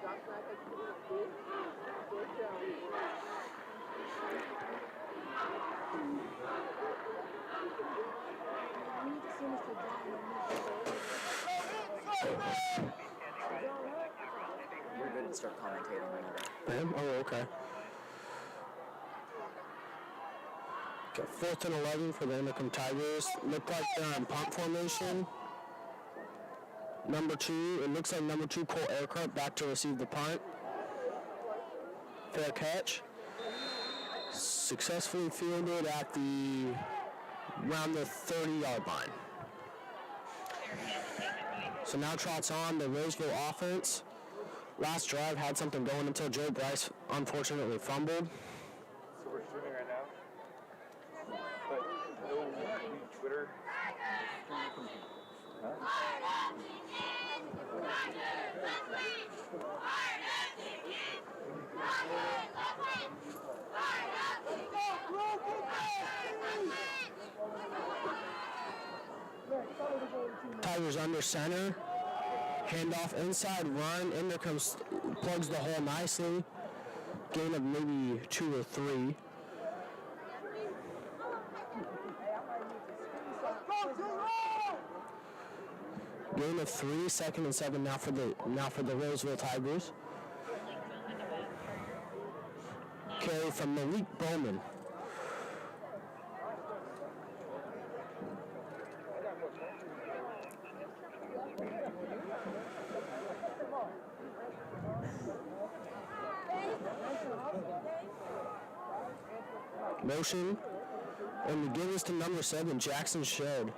You're good to start commentating whenever. Oh, okay. Okay, 4th and 11 for the Inderkum Tigers. Look like they're in punt formation. Number 2, it looks like number 2, Cole Aircraft, back to receive the punt. Fair catch. Successfully fielded at around the 30-yard line. So now trots on the Roseville offense. Last drive had something going until Joe Bryce unfortunately fumbled. So we're streaming right now, but no Twitter. Tigers under center. Handoff inside run. Inderkum plugs the hole nicely. Gain of maybe 2 or 3. Gain of 3, 2nd and 7 now for the Roseville Tigers. Carry from Malik Bowman. Motion, and to give us to number 7, Jackson Shedd.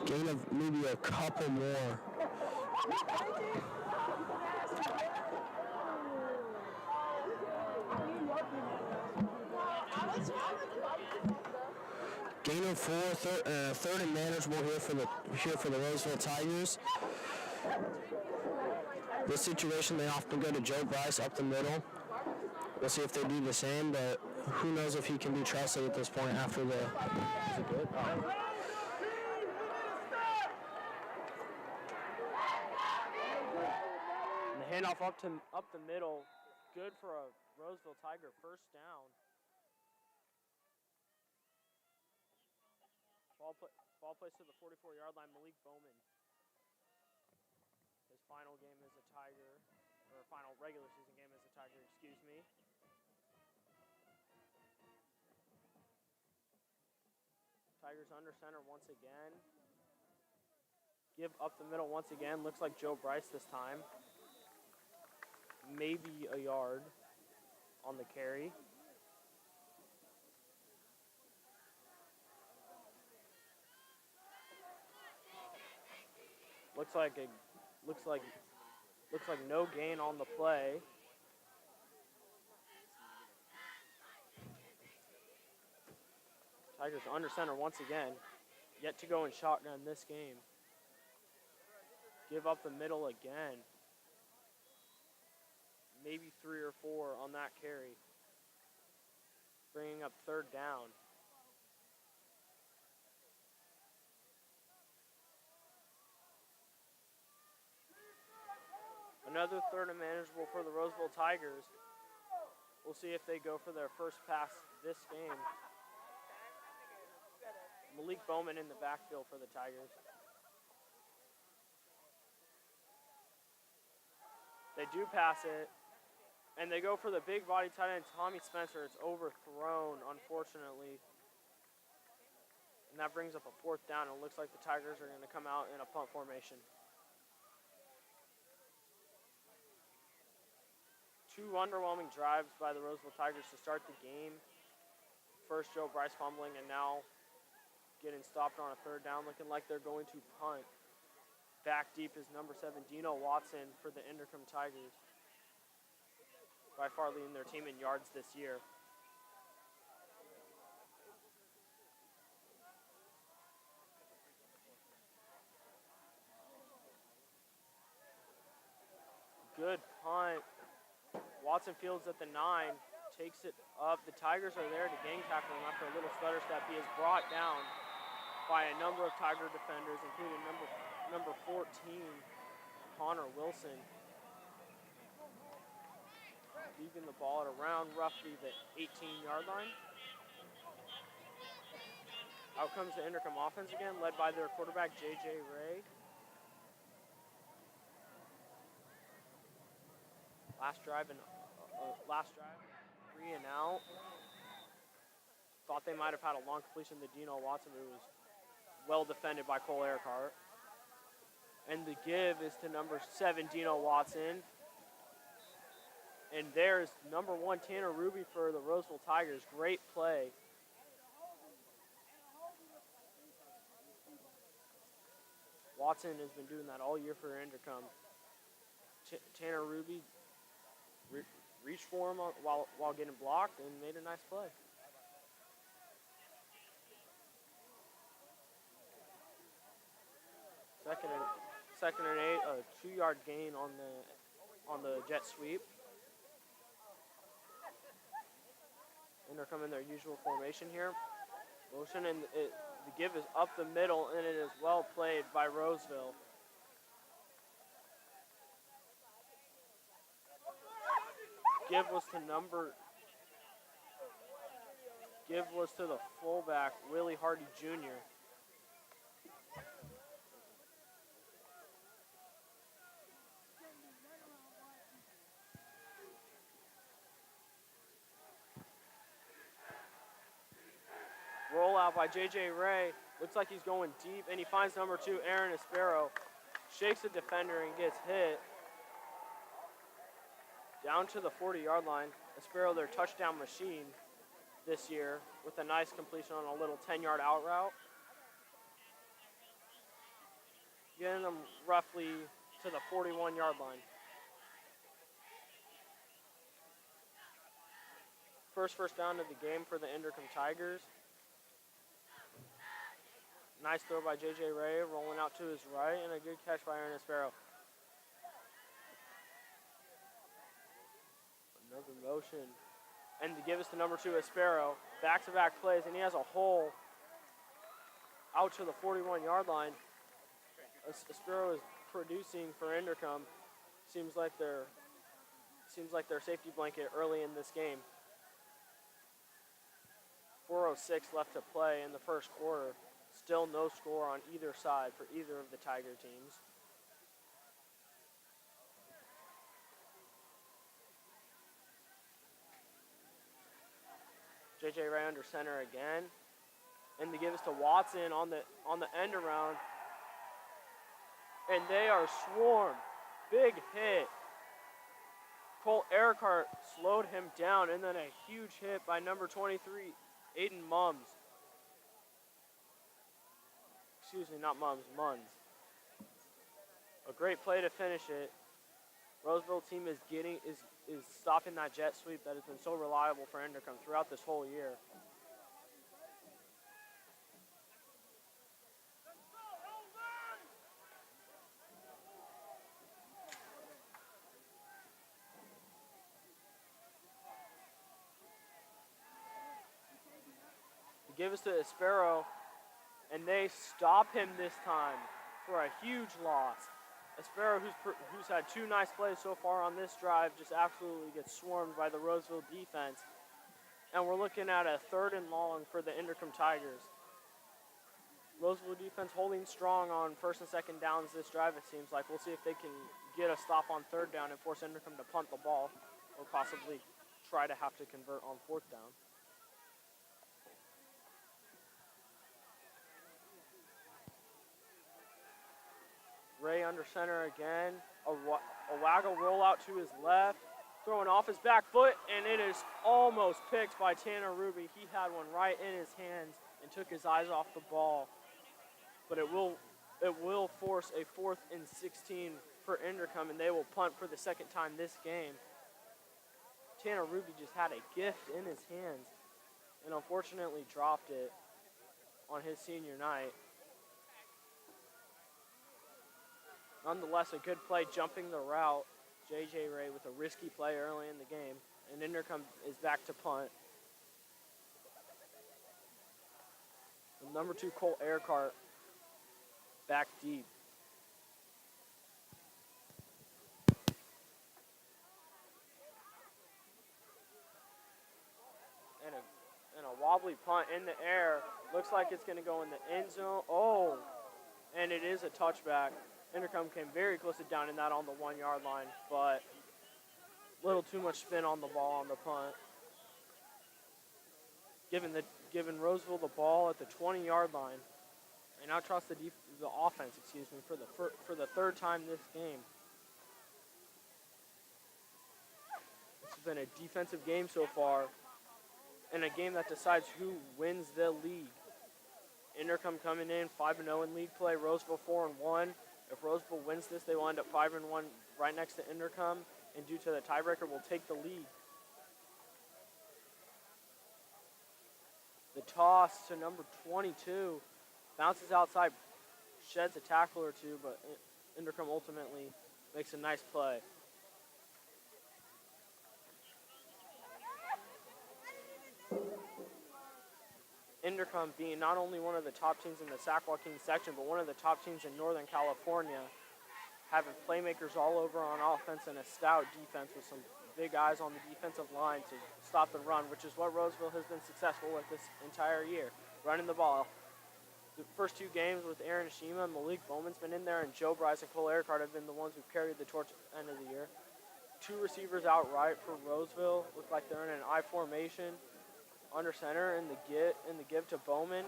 Gain of maybe a couple more. Gain of 4, 3rd and manageable here for the Roseville Tigers. This situation, they often go to Joe Bryce up the middle. We'll see if they do the same, but who knows if he can be trusted at this point after the... Is it good? And the handoff up the middle, good for a Roseville Tiger first down. Ball placed to the 44-yard line, Malik Bowman. His final game as a Tiger, or final regular season game as a Tiger, excuse me. Tigers under center once again. Give up the middle once again. Looks like Joe Bryce this time. Maybe a yard on the carry. Looks like no gain on the play. Tigers under center once again. Yet to go in shotgun this game. Give up the middle again. Maybe 3 or 4 on that carry. Bringing up 3rd down. Another 3rd and manageable for the Roseville Tigers. We'll see if they go for their first pass this game. Malik Bowman in the backfield for the Tigers. They do pass it, and they go for the big body tight end, Tommy Spencer. It's overthrown, unfortunately. And that brings up a 4th down. It looks like the Tigers are going to come out in a punt formation. 2 underwhelming drives by the Roseville Tigers to start the game. First, Joe Bryce fumbling, and now getting stopped on a 3rd down, looking like they're going to punt. Back deep is number 7, Dino Watson for the Inderkum Tigers. By far leading their team in yards this year. Good punt. Watson fields at the 9, takes it up. The Tigers are there to gang tackle him after a little stutter step. He is brought down by a number of Tiger defenders, including number 14, Connor Wilson. leaving the ball at around roughly the 18-yard line. Out comes the Inderkum offense again, led by their quarterback, J.J. Ray. Last drive, 3 and out. Thought they might have had a long completion to Dino Watson, but it was well defended by Cole Earhart. And the give is to number 7, Dino Watson. And there's number 1, Tanner Ruby for the Roseville Tigers. Great play. Watson has been doing that all year for Inderkum. Tanner Ruby reached for him while getting blocked and made a nice play. Second and 8, a 2-yard gain on the jet sweep. Inderkum in their usual formation here. Motion, and the give is up the middle, and it is well played by Roseville. Give was to the fullback, Willie Hardy Jr. Rollout by J.J. Ray. Looks like he's going deep, and he finds number 2, Aaron Espero. Shakes the defender and gets hit. Down to the 40-yard line. Espero, their touchdown machine this year, with a nice completion on a little 10-yard out route. Getting them roughly to the 41-yard line. First down of the game for the Inderkum Tigers. Nice throw by J.J. Ray, rolling out to his right, and a good catch by Aaron Espero. Another motion. And to give us to number 2, Espero. Back-to-back plays, and he has a hole out to the 41-yard line. Espero is producing for Inderkum. Seems like their safety blanket early in this game. 4:06 left to play in the first quarter. Still no score on either side for either of the Tiger teams. J.J. Ray under center again. And they give us to Watson on the end around. And they are swarmed. Big hit. Cole Earhart slowed him down, and then a huge hit by number 23, Aiden Mums. Excuse me, not Mums, Munns. A great play to finish it. Roseville team is stopping that jet sweep that has been so reliable for Inderkum throughout this whole year. They give us to Espero, and they stop him this time for a huge loss. Espero, who's had 2 nice plays so far on this drive, just absolutely gets swarmed by the Roseville defense. And we're looking at a 3rd and long for the Inderkum Tigers. Roseville defense holding strong on 1st and 2nd downs this drive, it seems like. We'll see if they can get a stop on 3rd down and force Inderkum to punt the ball, or possibly try to have to convert on 4th down. Ray under center again. A waggle rollout to his left. Throwing off his back foot, and it is almost picked by Tanner Ruby. He had one right in his hands and took his eyes off the ball. But it will force a 4th and 16 for Inderkum, and they will punt for the 2nd time this game. Tanner Ruby just had a gift in his hands and unfortunately dropped it on his senior night. Nonetheless, a good play jumping the route. J.J. Ray with a risky play early in the game. And Inderkum is back to punt. And number 2, Cole Earhart, back deep. wobbly punt in the air. Looks like it's going to go in the end zone. Oh, and it is a touchback. Inderkum came very close to downing that on the 1 yard line, but a little too much spin on the ball on the punt. Giving Roseville the ball at the 20-yard line. They now trust the offense, for the third time this game. This has been a defensive game so far, and a game that decides who wins the league. Inderkum coming in 5-0 in league play. Roseville 4-1. If Roseville wins this, they will end up 5-1 right next to Inderkum, and due to the tiebreaker, will take the lead. The toss to number 22 bounces outside, sheds a tackle or two, but Inderkum ultimately makes a nice play. Inderkum being not only one of the top teams in the Sac-Joaquin section, but one of the top teams in Northern California, having playmakers all over on offense and a stout defense with some big eyes on the defensive line to stop the run, which is what Roseville has been successful with this entire year, running the ball. The first two games with Aaron Ashima, Malik Bowman's been in there, and Joe Bryce and Cole Ericard have been the ones who've carried the torch at the end of the year. Two receivers outright for Roseville. Look like they're in an I formation under center in the give to Bowman,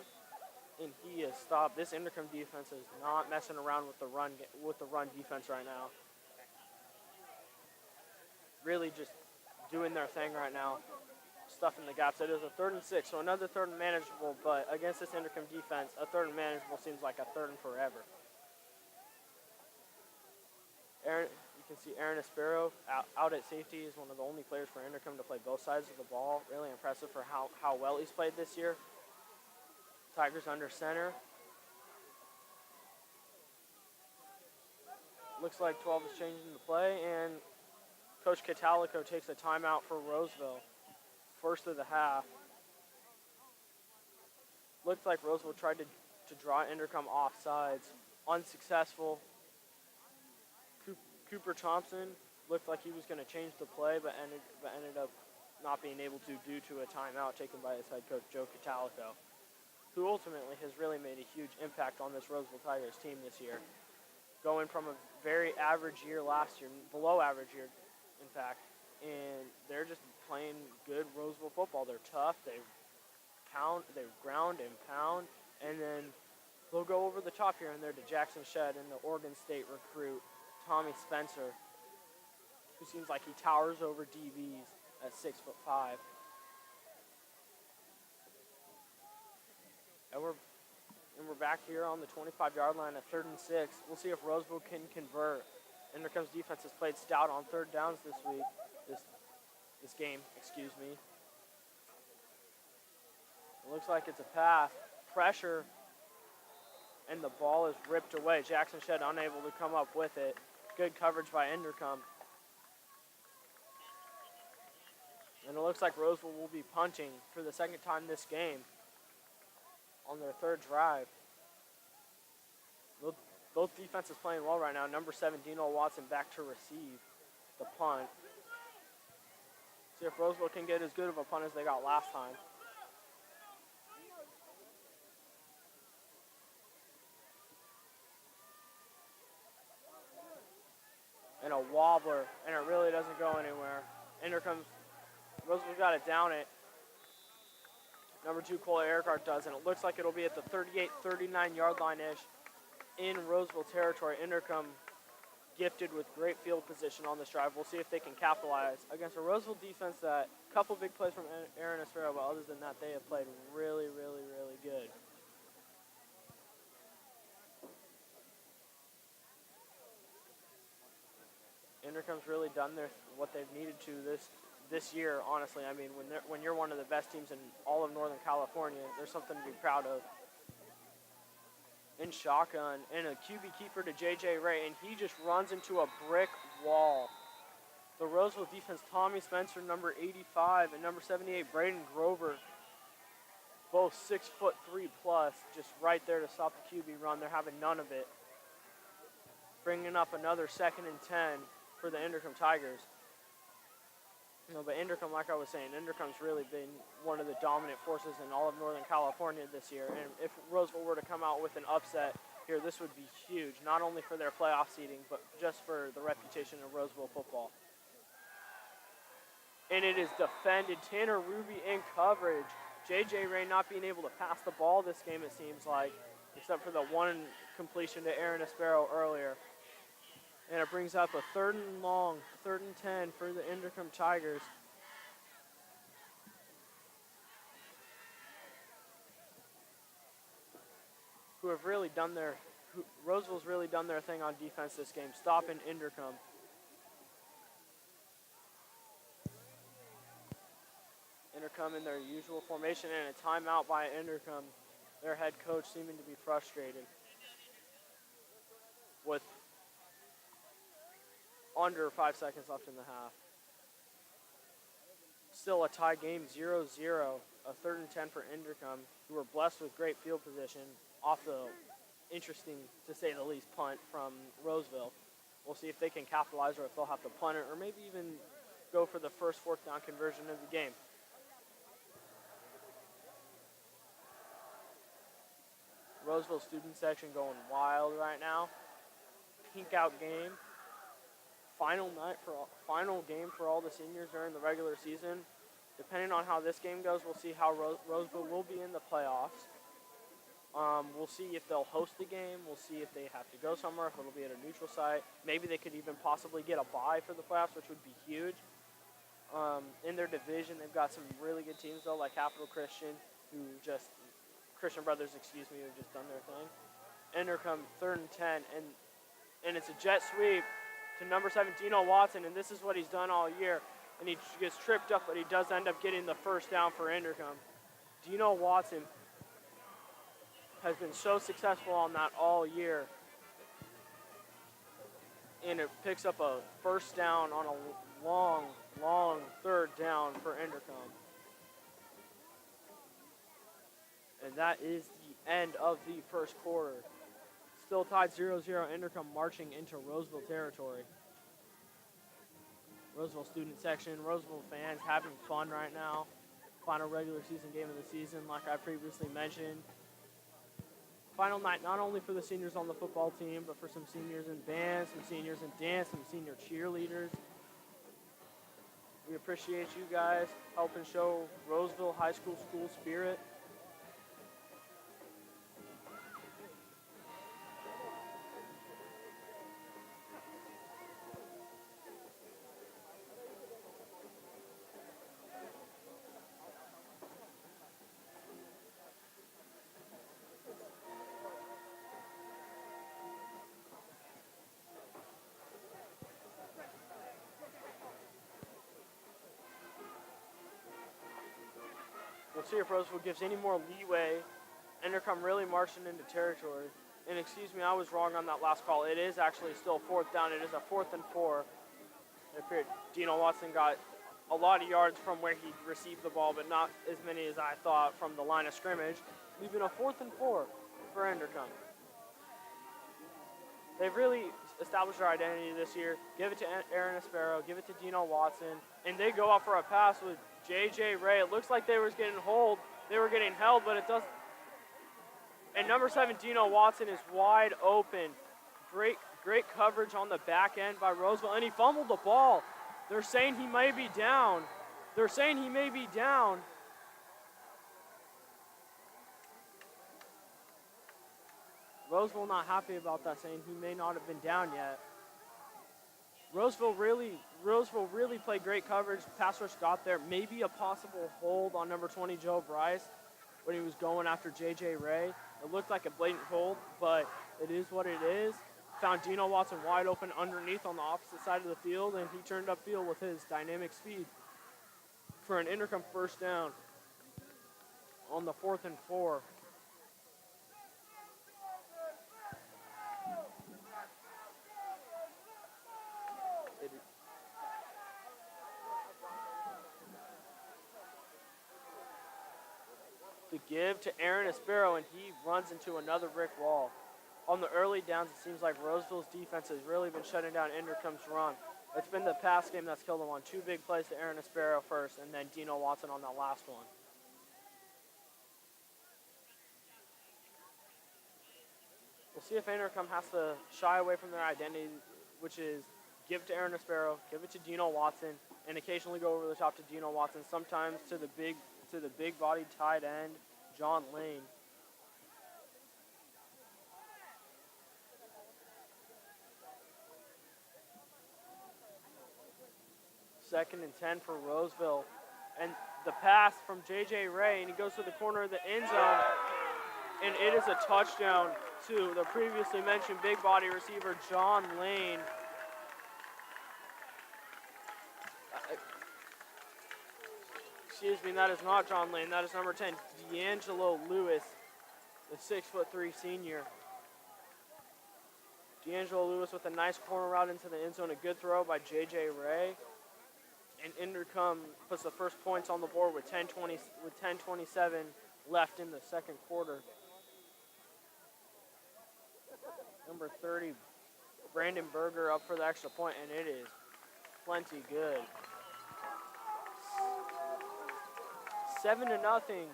and he is stopped. This Inderkum defense is not messing around with the run defense right now. Really just doing their thing right now, stuffing the gaps. It is a 3rd and 6, so another 3rd and manageable, but against this Inderkum defense, a 3rd and manageable seems like a 3rd and forever. You can see Aaron Espero out at safety. Is one of the only players for Inderkum to play both sides of the ball. Really impressive for how well he's played this year. Tigers under center. Looks like 12 is changing the play, and Coach Catalico takes a timeout for Roseville. First of the half. Looks like Roseville tried to draw Inderkum off sides. Unsuccessful. Cooper Thompson looked like he was going to change the play, but ended up not being able to due to a timeout taken by his head coach, Joe Catalico, who ultimately has really made a huge impact on this Roseville Tigers team this year. Going from a very average year last year, below average year, in fact, and they're just playing good Roseville football. They're tough, they ground and pound, and then they'll go over the top here and there to Jackson Shedd and the Oregon State recruit, Tommy Spencer, who seems like he towers over DBs at 6'5". And we're back here on the 25-yard line at 3rd and 6. We'll see if Roseville can convert. Inderkum's defense has played stout on 3rd downs this week. This game, excuse me. It looks like it's a pass. Pressure, and the ball is ripped away. Jackson Shedd unable to come up with it. Good coverage by Inderkum. And it looks like Roseville will be punting for the second time this game on their 3rd drive. Both defenses playing well right now. Number 7, Dino Watson, back to receive the punt. See if Roseville can get as good of a punt as they got last time. And a wobbler, and it really doesn't go anywhere. Roseville's got it down it. Number 2, Cole Ericard does, and it looks like it'll be at the 38, 39-yard line-ish in Roseville territory. Inderkum gifted with great field position on this drive. We'll see if they can capitalize against a Roseville defense that a couple big plays from Aaron Espero, but other than that, they have played really, really, really good. Inderkum's really done what they've needed to this year, honestly. I mean, when you're one of the best teams in all of Northern California, there's something to be proud of. In shotgun, and a QB keeper to J.J. Ray, and he just runs into a brick wall. The Roseville defense, Tommy Spencer, number 85, and number 78, Braden Grover, both 6'3+, just right there to stop the QB run. They're having none of it. Bringing up another 2nd and 10 for the Inderkum Tigers. No, but Inderkum, like I was saying, Inderkum's really been one of the dominant forces in all of Northern California this year. And if Roseville were to come out with an upset here, this would be huge, not only for their playoff seeding, but just for the reputation of Roseville football. And it is defended. Tanner Ruby in coverage. J.J. Ray not being able to pass the ball this game, it seems like, except for the one completion to Aaron Espero earlier. And it brings up a 3rd and long, 3rd and 10 for the Inderkum Tigers. Roseville's really done their thing on defense this game, stopping Inderkum. Inderkum in their usual formation, and a timeout by Inderkum. Their head coach seeming to be frustrated with under 5 seconds left in the half. Still a tie game, 0-0. A 3rd and 10 for Inderkum, who were blessed with great field position off the interesting, to say the least, punt from Roseville. We'll see if they can capitalize or if they'll have to punt it or maybe even go for the first 4th down conversion of the game. Roseville student section going wild right now. Pink out game. Final game for all the seniors during the regular season. Depending on how this game goes, we'll see how Roseville will be in the playoffs. We'll see if they'll host the game. We'll see if they have to go somewhere, if it'll be at a neutral site. Maybe they could even possibly get a bye for the playoffs, which would be huge. In their division, they've got some really good teams, though, like Christian Brothers, who just done their thing. Inderkum, 3rd and 10, and it's a jet sweep to number 7, Dino Watson, and this is what he's done all year. And he gets tripped up, but he does end up getting the first down for Inderkum. Dino Watson has been so successful on that all year. And it picks up a first down on a long 3rd down for Inderkum. And that is the end of the first quarter. Still tied 0-0, Inderkum marching into Roseville territory. Roseville student section, Roseville fans having fun right now. Final regular season game of the season, like I previously mentioned. Final night not only for the seniors on the football team, but for some seniors in band, some seniors in dance, some senior cheerleaders. We appreciate you guys helping show Roseville High School school spirit. We'll see if Roseville gives any more leeway. Inderkum really marching into territory. And excuse me, I was wrong on that last call. It is actually still 4th down. It is a 4th and 4. It appeared Dino Watson got a lot of yards from where he received the ball, but not as many as I thought from the line of scrimmage, leaving a 4th and 4 for Inderkum. They've really established their identity this year. Give it to Aaron Espero, give it to Dino Watson, and they go out for a pass with J.J. Ray. It looks like they were getting held, but it doesn't. And number 7, Dino Watson, is wide open. Great coverage on the back end by Roseville, and he fumbled the ball. They're saying he may be down. Roseville not happy about that, saying he may not have been down yet. Roseville really played great coverage. Pass rush got there. Maybe a possible hold on number 20, Joe Bryce, when he was going after J.J. Ray. It looked like a blatant hold, but it is what it is. Found Dino Watson wide open underneath on the opposite side of the field, and he turned upfield with his dynamic speed for an Inderkum first down on the 4th and 4. The give to Aaron Espero, and he runs into another brick wall. On the early downs, it seems like Roseville's defense has really been shutting down Inderkum's run. It's been the pass game that's killed them on 2 big plays to Aaron Aspero first, and then Dino Watson on that last one. We'll see if Inderkum has to shy away from their identity, which is give to Aaron Aspero, give it to Dino Watson, and occasionally go over the top to Dino Watson, sometimes to the big-bodied tight end, John Lane. Second and 10 for Roseville. And the pass from J.J. Ray, and he goes to the corner of the end zone, and it is a touchdown to the previously mentioned big body receiver, John Lane. Excuse me, that is not John Lane. That is number 10, D'Angelo Lewis, the 6'3" senior. D'Angelo Lewis with a nice corner route into the end zone, a good throw by J.J. Ray. And Inderkum puts the first points on the board with 10:27 left in the second quarter. Number 30, Brandon Berger up for the extra point, and it is plenty good. 7-0.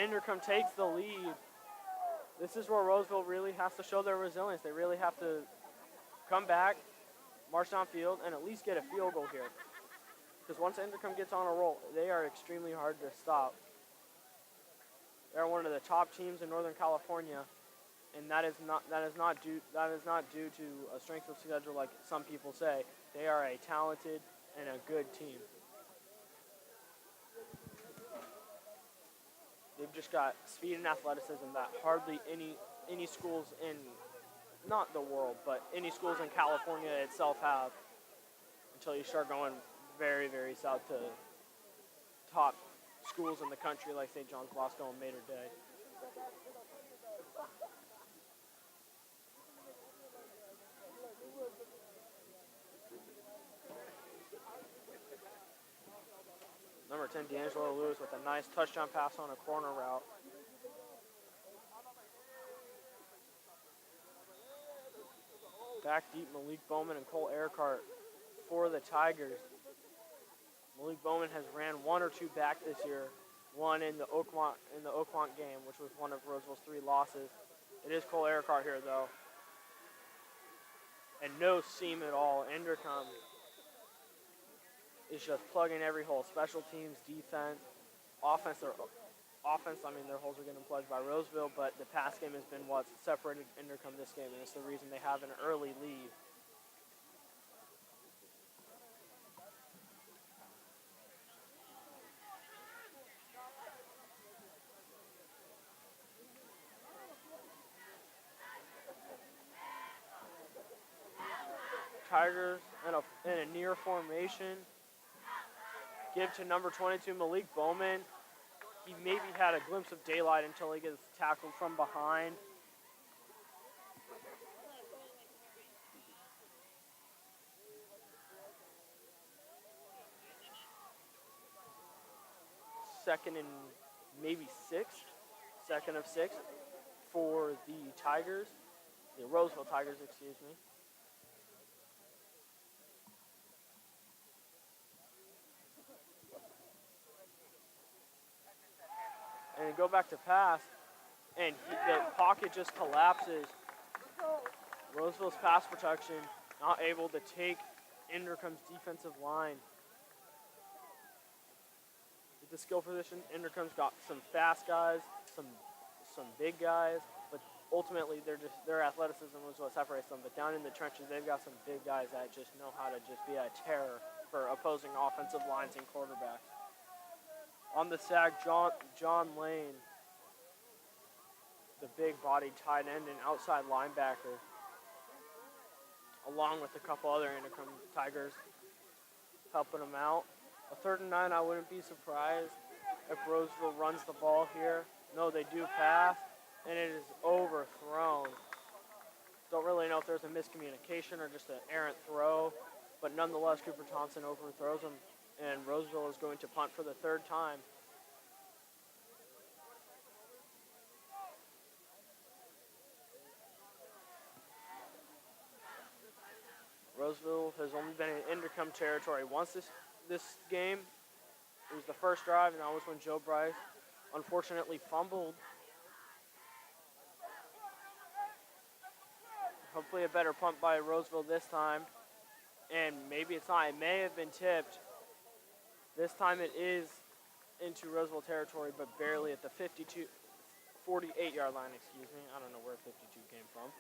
Inderkum takes the lead. This is where Roseville really has to show their resilience. They really have to come back, march downfield, and at least get a field goal here. Because once Inderkum gets on a roll, they are extremely hard to stop. They're one of the top teams in Northern California, and that is not due to a strength of schedule like some people say. They are a talented and a good team. They've just got speed and athleticism that hardly any schools in, not the world, but any schools in California itself have, until you start going very, very south to top schools in the country like St. John's Bosco and Mater Dei. Number 10, D'Angelo Lewis with a nice touchdown pass on a corner route. Back deep, Malik Bowman and Cole Earhart for the Tigers. Malik Bowman has ran 1 or 2 back this year, one in the Oakmont game, which was one of Roseville's 3 losses. It is Cole Earhart here, though. And no seam at all. Inderkum is just plugging every hole. Special teams, defense, offense. Their holes are getting plugged by Roseville, but the pass game has been what's separated Inderkum this game, and it's the reason they have an early lead. Tigers in a near formation. Give to number 22, Malik Bowman. He maybe had a glimpse of daylight until he gets tackled from behind. Second and maybe 6. Second of 6 for the Tigers. The Roseville Tigers, excuse me. And go back to pass, and the pocket just collapses. Roseville's pass protection not able to take Inderkum's defensive line. With the skill position, Inderkum's got some fast guys, some big guys, but ultimately their athleticism was what separates them. But down in the trenches, they've got some big guys that just know how to just be a terror for opposing offensive lines and quarterbacks. On the sack, John Lane, the big-bodied tight end and outside linebacker, along with a couple other Inderkum Tigers helping him out. A 3rd and 9, I wouldn't be surprised if Roseville runs the ball here. No, they do pass, and it is overthrown. Don't really know if there's a miscommunication or just an errant throw, but nonetheless, Cooper Thompson overthrows him. And Roseville is going to punt for the 3rd time. Roseville has only been in Inderkum territory once this game. It was the first drive, and that was when Joe Bryce unfortunately fumbled. Hopefully a better punt by Roseville this time. And maybe it's not. It may have been tipped. This time it is into Roseville territory, but barely at the 48-yard line, excuse me. I don't know where 52 came from.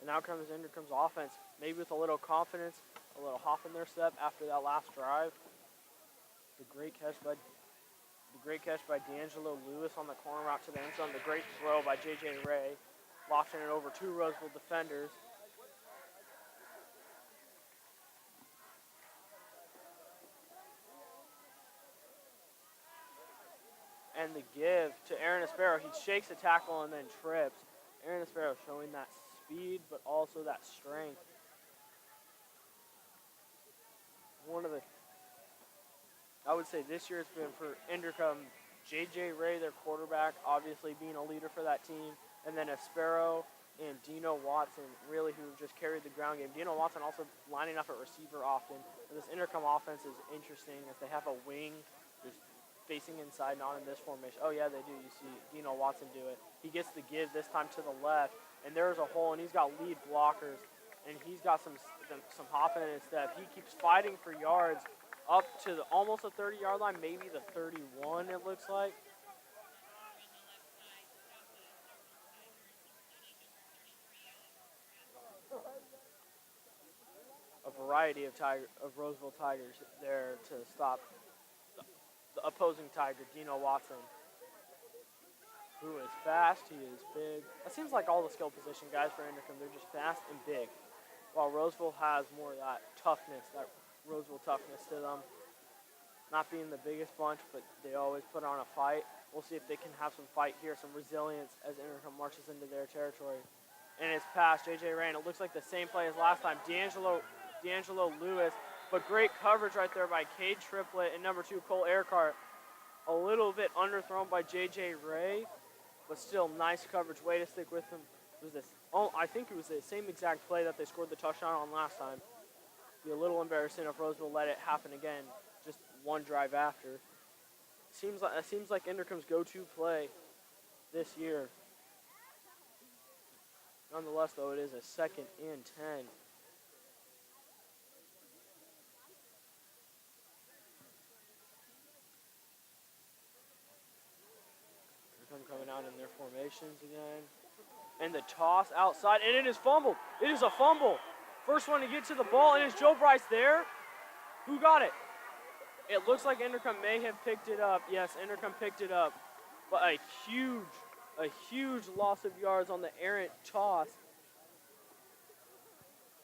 And now comes Inderkum's offense, maybe with a little confidence, a little hop in their step after that last drive. The great catch by D'Angelo Lewis on the corner route to the end zone. The great throw by J.J. Ray, lofting it over two Roseville defenders. And the give to Aaron Aspero. He shakes a tackle and then trips. Aaron Aspero showing that speed, but also that strength. I would say this year it's been for Inderkum, J.J. Ray, their quarterback, obviously being a leader for that team, and then Aspero and Dino Watson, really, who just carried the ground game. Dino Watson also lining up at receiver often. And this Inderkum offense is interesting as they have a wing just facing inside, not in this formation. Oh, yeah, they do. You see Dino Watson do it. He gets the give this time to the left, and there's a hole, and he's got lead blockers, and he's got some hopping in his step. He keeps fighting for yards up to almost the 30-yard line, maybe the 31, it looks like. A variety of Roseville Tigers there to stop the opposing Tiger, Dino Watson, who is fast, he is big. It seems like all the skill position guys for Inderkum, they're just fast and big, while Roseville has more of that toughness, that Roseville toughness to them. Not being the biggest bunch, but they always put on a fight. We'll see if they can have some fight here, some resilience as Inderkum marches into their territory. And it's past J.J. Rain. It looks like the same play as last time. D'Angelo Lewis, but great coverage right there by Cade Triplett and number 2, Cole Earhart. A little bit underthrown by J.J. Ray, but still nice coverage. Way to stick with him. I think it was the same exact play that they scored the touchdown on last time. Be a little embarrassing if Roseville let it happen again, just one drive after. It seems like Inderkum's go-to play this year. Nonetheless, though, it is a 2nd and 10. Inderkum coming out in their formations again. And the toss outside, and it is fumbled. It is a fumble. First one to get to the ball, and is Joe Bryce there? Who got it? It looks like Inderkum may have picked it up. Yes, Inderkum picked it up. But a huge loss of yards on the errant toss.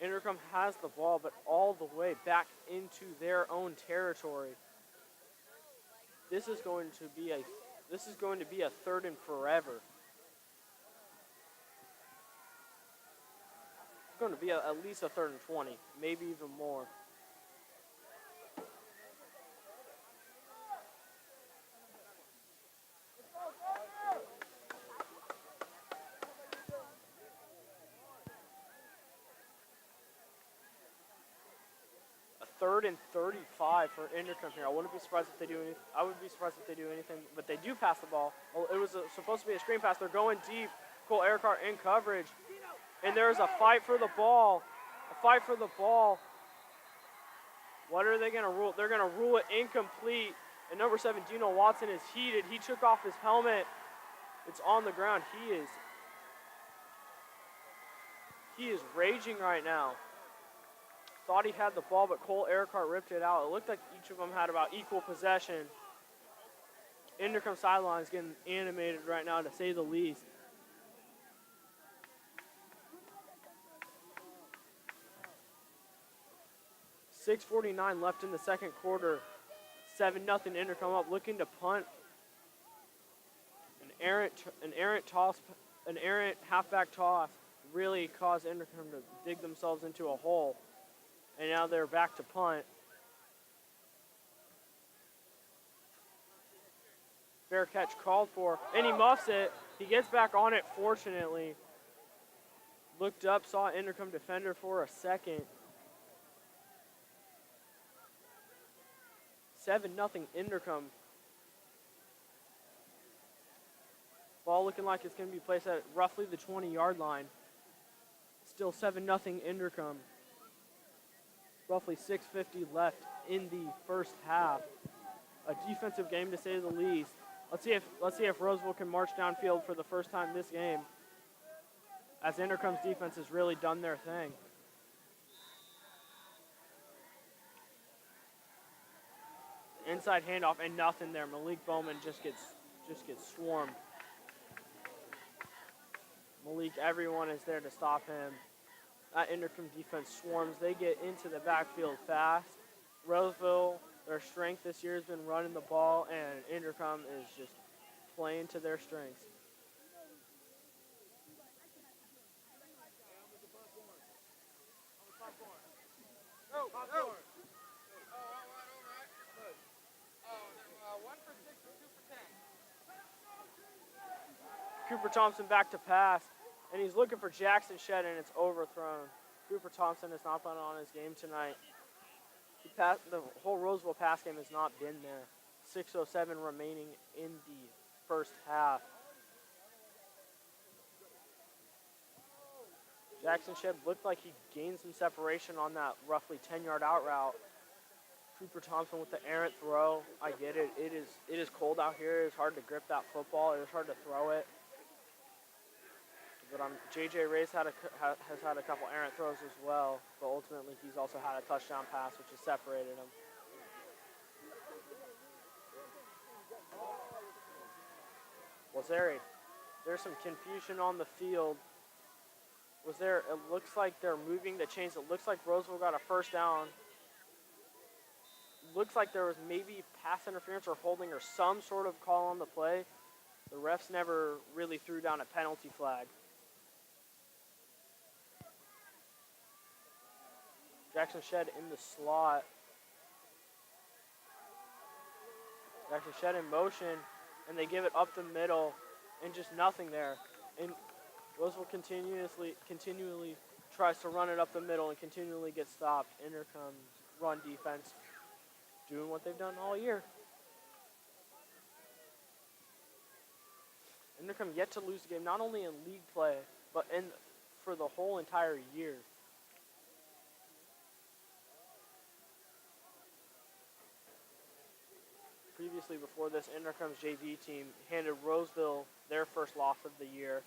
Inderkum has the ball, but all the way back into their own territory. This is going to be a 3rd and forever. It's going to be at least a 3rd and 20, maybe even more. A 3rd and 35 for Inderkum here. I wouldn't be surprised if they do anything. I would be surprised if they do anything, but they do pass the ball. Well, it was supposed to be a screen pass. They're going deep. Cole Earhart in coverage. And there's a fight for the ball. What are they going to rule? They're going to rule it incomplete. And number 7, Dino Watson, is heated. He took off his helmet. It's on the ground. He is raging right now. Thought he had the ball, but Cole Earhart ripped it out. It looked like each of them had about equal possession. Inderkum sidelines getting animated right now, to say the least. .6:49 left in the second quarter. 7-0 Inderkum up, looking to punt. An errant halfback toss really caused Inderkum to dig themselves into a hole. And now they're back to punt. Fair catch called for, and he muffs it. He gets back on it, fortunately. Looked up, saw Inderkum defender for a second. 7-0 Inderkum. Ball looking like it's going to be placed at roughly the 20-yard line. Still 7-0 Inderkum. Roughly 6:50 left in the first half. A defensive game to say the least. Let's see if Roseville can march downfield for the first time this game, as Inderkum's defense has really done their thing. Inside handoff and nothing there. Malik Bowman just gets swarmed. Malik, everyone is there to stop him. That Inderkum defense swarms. They get into the backfield fast. Roseville, their strength this year has been running the ball, and Inderkum is just playing to their strengths. Cooper Thompson back to pass, and he's looking for Jackson Shedd, and it's overthrown. Cooper Thompson has not been on his game tonight. The whole Roseville pass game has not been there. 6:07 remaining in the first half. Jackson Shedd looked like he gained some separation on that roughly 10-yard out route. Cooper Thompson with the errant throw. I get it. It is cold out here. It's hard to grip that football. It was hard to throw it. But J.J. Ray's has had a couple errant throws as well. But ultimately, he's also had a touchdown pass, which has separated him. There's some confusion on the field. It looks like they're moving the chains. It looks like Roseville got a first down. Looks like there was maybe pass interference or holding or some sort of call on the play. The refs never really threw down a penalty flag. Jackson Shedd in the slot. Jackson Shedd in motion, and they give it up the middle, and just nothing there. And Roseville continually tries to run it up the middle and continually gets stopped. Inderkum's run defense doing what they've done all year. Inderkum yet to lose the game, not only in league play, but for the whole entire year. Previously, before this, Inderkum's JV team handed Roseville their first loss of the year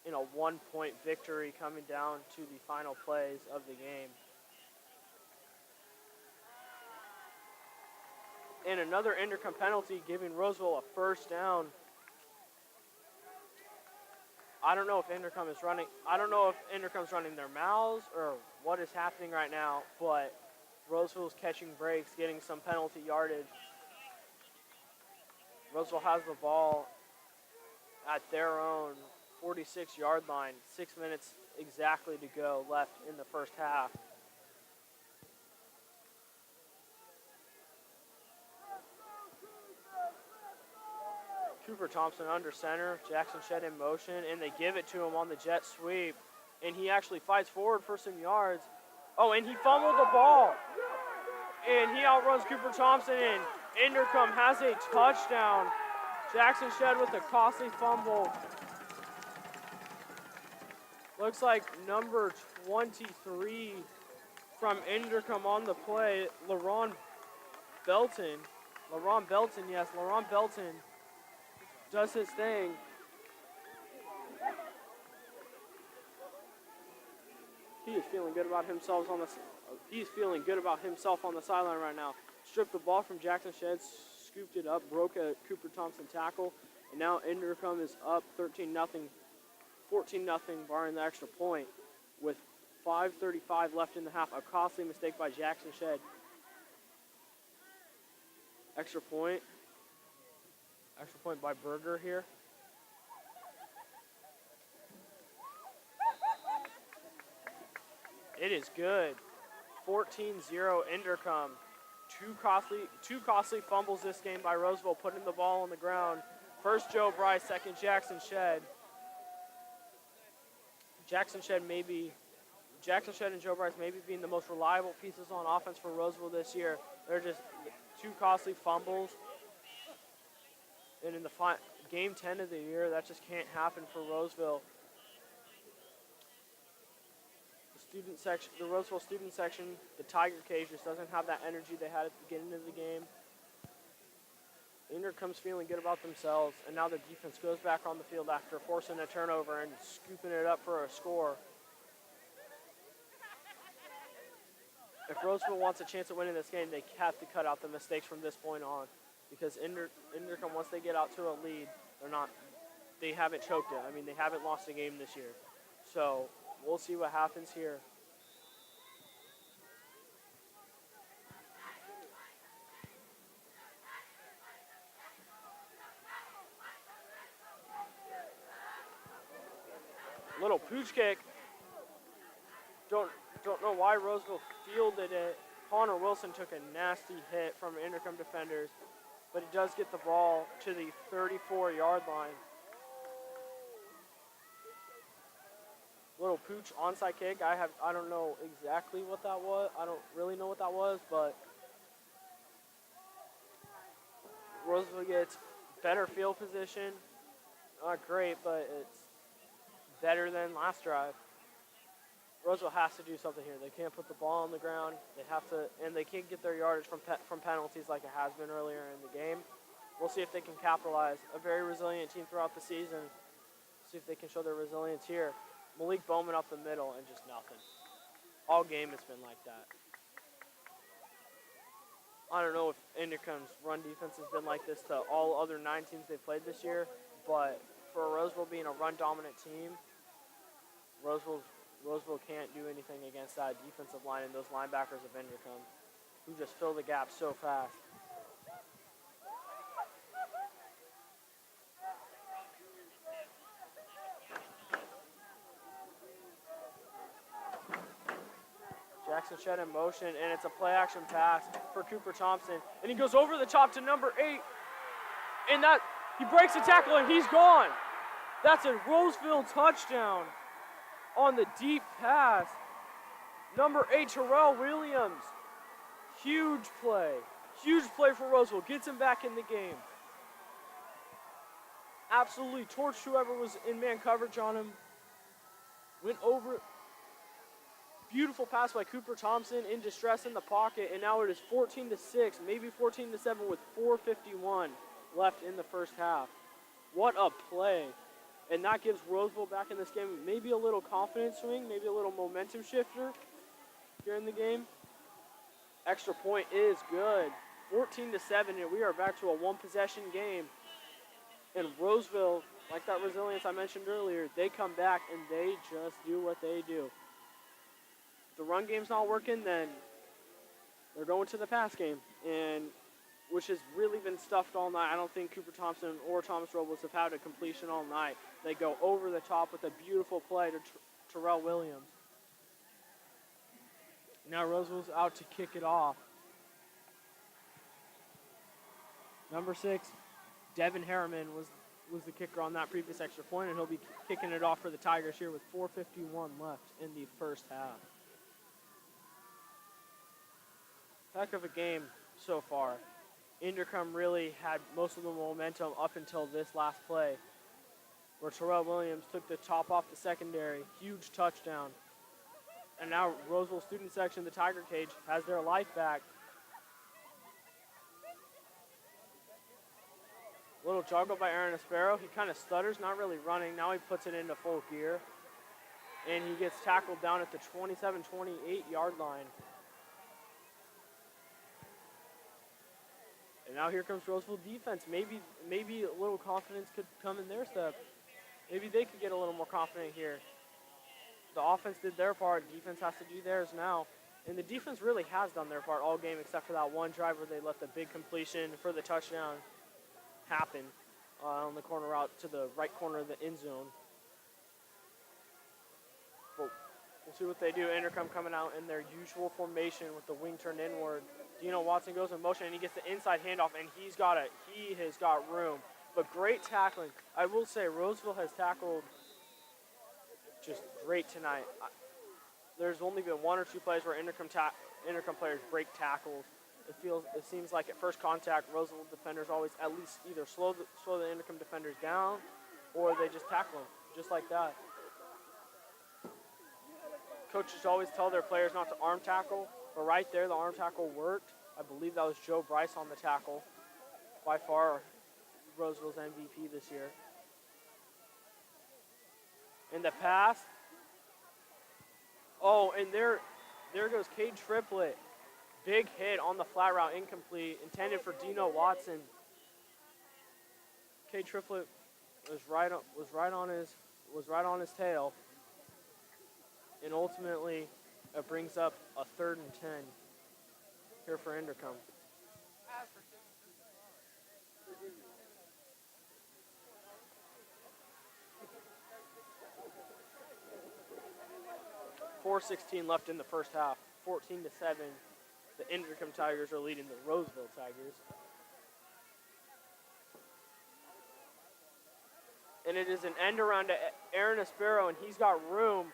in a 1-point victory coming down to the final plays of the game. And another Inderkum penalty, giving Roseville a first down. I don't know if Inderkum's running their mouths or what is happening right now, but Roseville's catching breaks, getting some penalty yardage. Roseville has the ball at their own 46-yard line. 6 minutes exactly to go left in the first half. Cooper Thompson under center, Jackson Shedd in motion, and they give it to him on the jet sweep. And he actually fights forward for some yards. Oh, and he fumbled the ball. And he outruns Cooper Thompson, and Inderkum has a touchdown. Jackson Shedd with a costly fumble. Looks like number 23 from Inderkum on the play, LaRon Belton. LaRon Belton does his thing. He is feeling good about himself on the sideline right now. Stripped the ball from Jackson Shedd, scooped it up, broke a Cooper Thompson tackle, and now Inderkum is up 13-0, 14-0, barring the extra point, with 5:35 left in the half. A costly mistake by Jackson Shedd. Extra point by Berger here. It is good. 14-0 Inderkum. Two costly fumbles this game by Roseville, putting the ball on the ground. First Joe Bryce, second Jackson Shedd. Jackson Shedd and Joe Bryce maybe being the most reliable pieces on offense for Roseville this year. They're just two costly fumbles. And in the game 10 of the year, that just can't happen for Roseville. The Roseville student section, the Tiger Cage just doesn't have that energy they had at the beginning of the game. Inderkum's feeling good about themselves, and now their defense goes back on the field after forcing a turnover and scooping it up for a score. If Roseville wants a chance at winning this game, they have to cut out the mistakes from this point on, because Inderkum, once they get out to a lead, they haven't choked it. I mean, they haven't lost a game this year. So we'll see what happens here. Little pooch kick. Don't know why Roseville fielded it. Connor Wilson took a nasty hit from Inderkum defenders, but he does get the ball to the 34-yard line. Little pooch onside kick. I don't know exactly what that was. I don't really know what that was, but Roseville gets better field position. Not great, but it's better than last drive. Roseville has to do something here. They can't put the ball on the ground. They have to, and they can't get their yardage from penalties like it has been earlier in the game. We'll see if they can capitalize. A very resilient team throughout the season. See if they can show their resilience here. Malik Bowman up the middle and just nothing. All game it's been like that. I don't know if Inderkum's run defense has been like this to all other 9 teams they've played this year, but for Roseville being a run-dominant team, Roseville can't do anything against that defensive line and those linebackers of Inderkum, who just fill the gap so fast. Jackson Shedd in motion, and it's a play-action pass for Cooper Thompson. And he goes over the top to number 8, and he breaks the tackle, and he's gone. That's a Roseville touchdown on the deep pass. Number 8, Terrell Williams. Huge play. Huge play for Roseville. Gets him back in the game. Absolutely torched whoever was in man coverage on him. Went over. Beautiful pass by Cooper Thompson in distress in the pocket, and now it is 14-6, maybe 14-7 with 4:51 left in the first half. What a play. And that gives Roseville back in this game maybe a little confidence swing, maybe a little momentum shifter here in the game. Extra point is good. 14-7, and we are back to a one-possession game. And Roseville, like that resilience I mentioned earlier, they come back and they just do what they do. If the run game's not working, then they're going to the pass game, and which has really been stuffed all night. I don't think Cooper Thompson or Thomas Robles have had a completion all night. They go over the top with a beautiful play to Terrell Williams. Now Roseville's out to kick it off. Number 6, Devin Harriman was the kicker on that previous extra point, and he'll be kicking it off for the Tigers here with 4:51 left in the first half. Heck of a game so far. Inderkum really had most of the momentum up until this last play, where Terrell Williams took the top off the secondary. Huge touchdown. And now Roseville student section, the Tiger Cage, has their life back. Little juggle by Aaron Aspero. He kind of stutters, not really running. Now he puts it into full gear. And he gets tackled down at the 27-28 yard line. And now here comes Roseville defense. Maybe a little confidence could come in their step. Maybe they could get a little more confident here. The offense did their part. Defense has to do theirs now. And the defense really has done their part all game, except for that one drive where they let the big completion for the touchdown happen on the corner route to the right corner of the end zone. But We'll see what they do. Inderkum coming out in their usual formation with the wing turned inward. Dino Watson goes in motion and he gets the inside handoff and he has got room. But great tackling. I will say Roseville has tackled just great tonight. There's only been one or two plays where Inderkum players break tackles. It seems like at first contact, Roseville defenders always at least either slow the Inderkum defenders down, or they just tackle them, just like that. Coaches always tell their players not to arm tackle, but right there the arm tackle worked. I believe that was Joe Bryce on the tackle, by far Roseville's MVP this year. In the pass. Oh, and there goes Cade Triplett. Big hit on the flat route, incomplete, intended for Dino Watson. Cade Triplett was right on his tail, and ultimately it brings up a 3rd and 10 here for Inderkum. .4:16 left in the first half. 14-7. The Inderkum Tigers are leading the Roseville Tigers. And it is an end around to Aaron Aspero, and he's got room,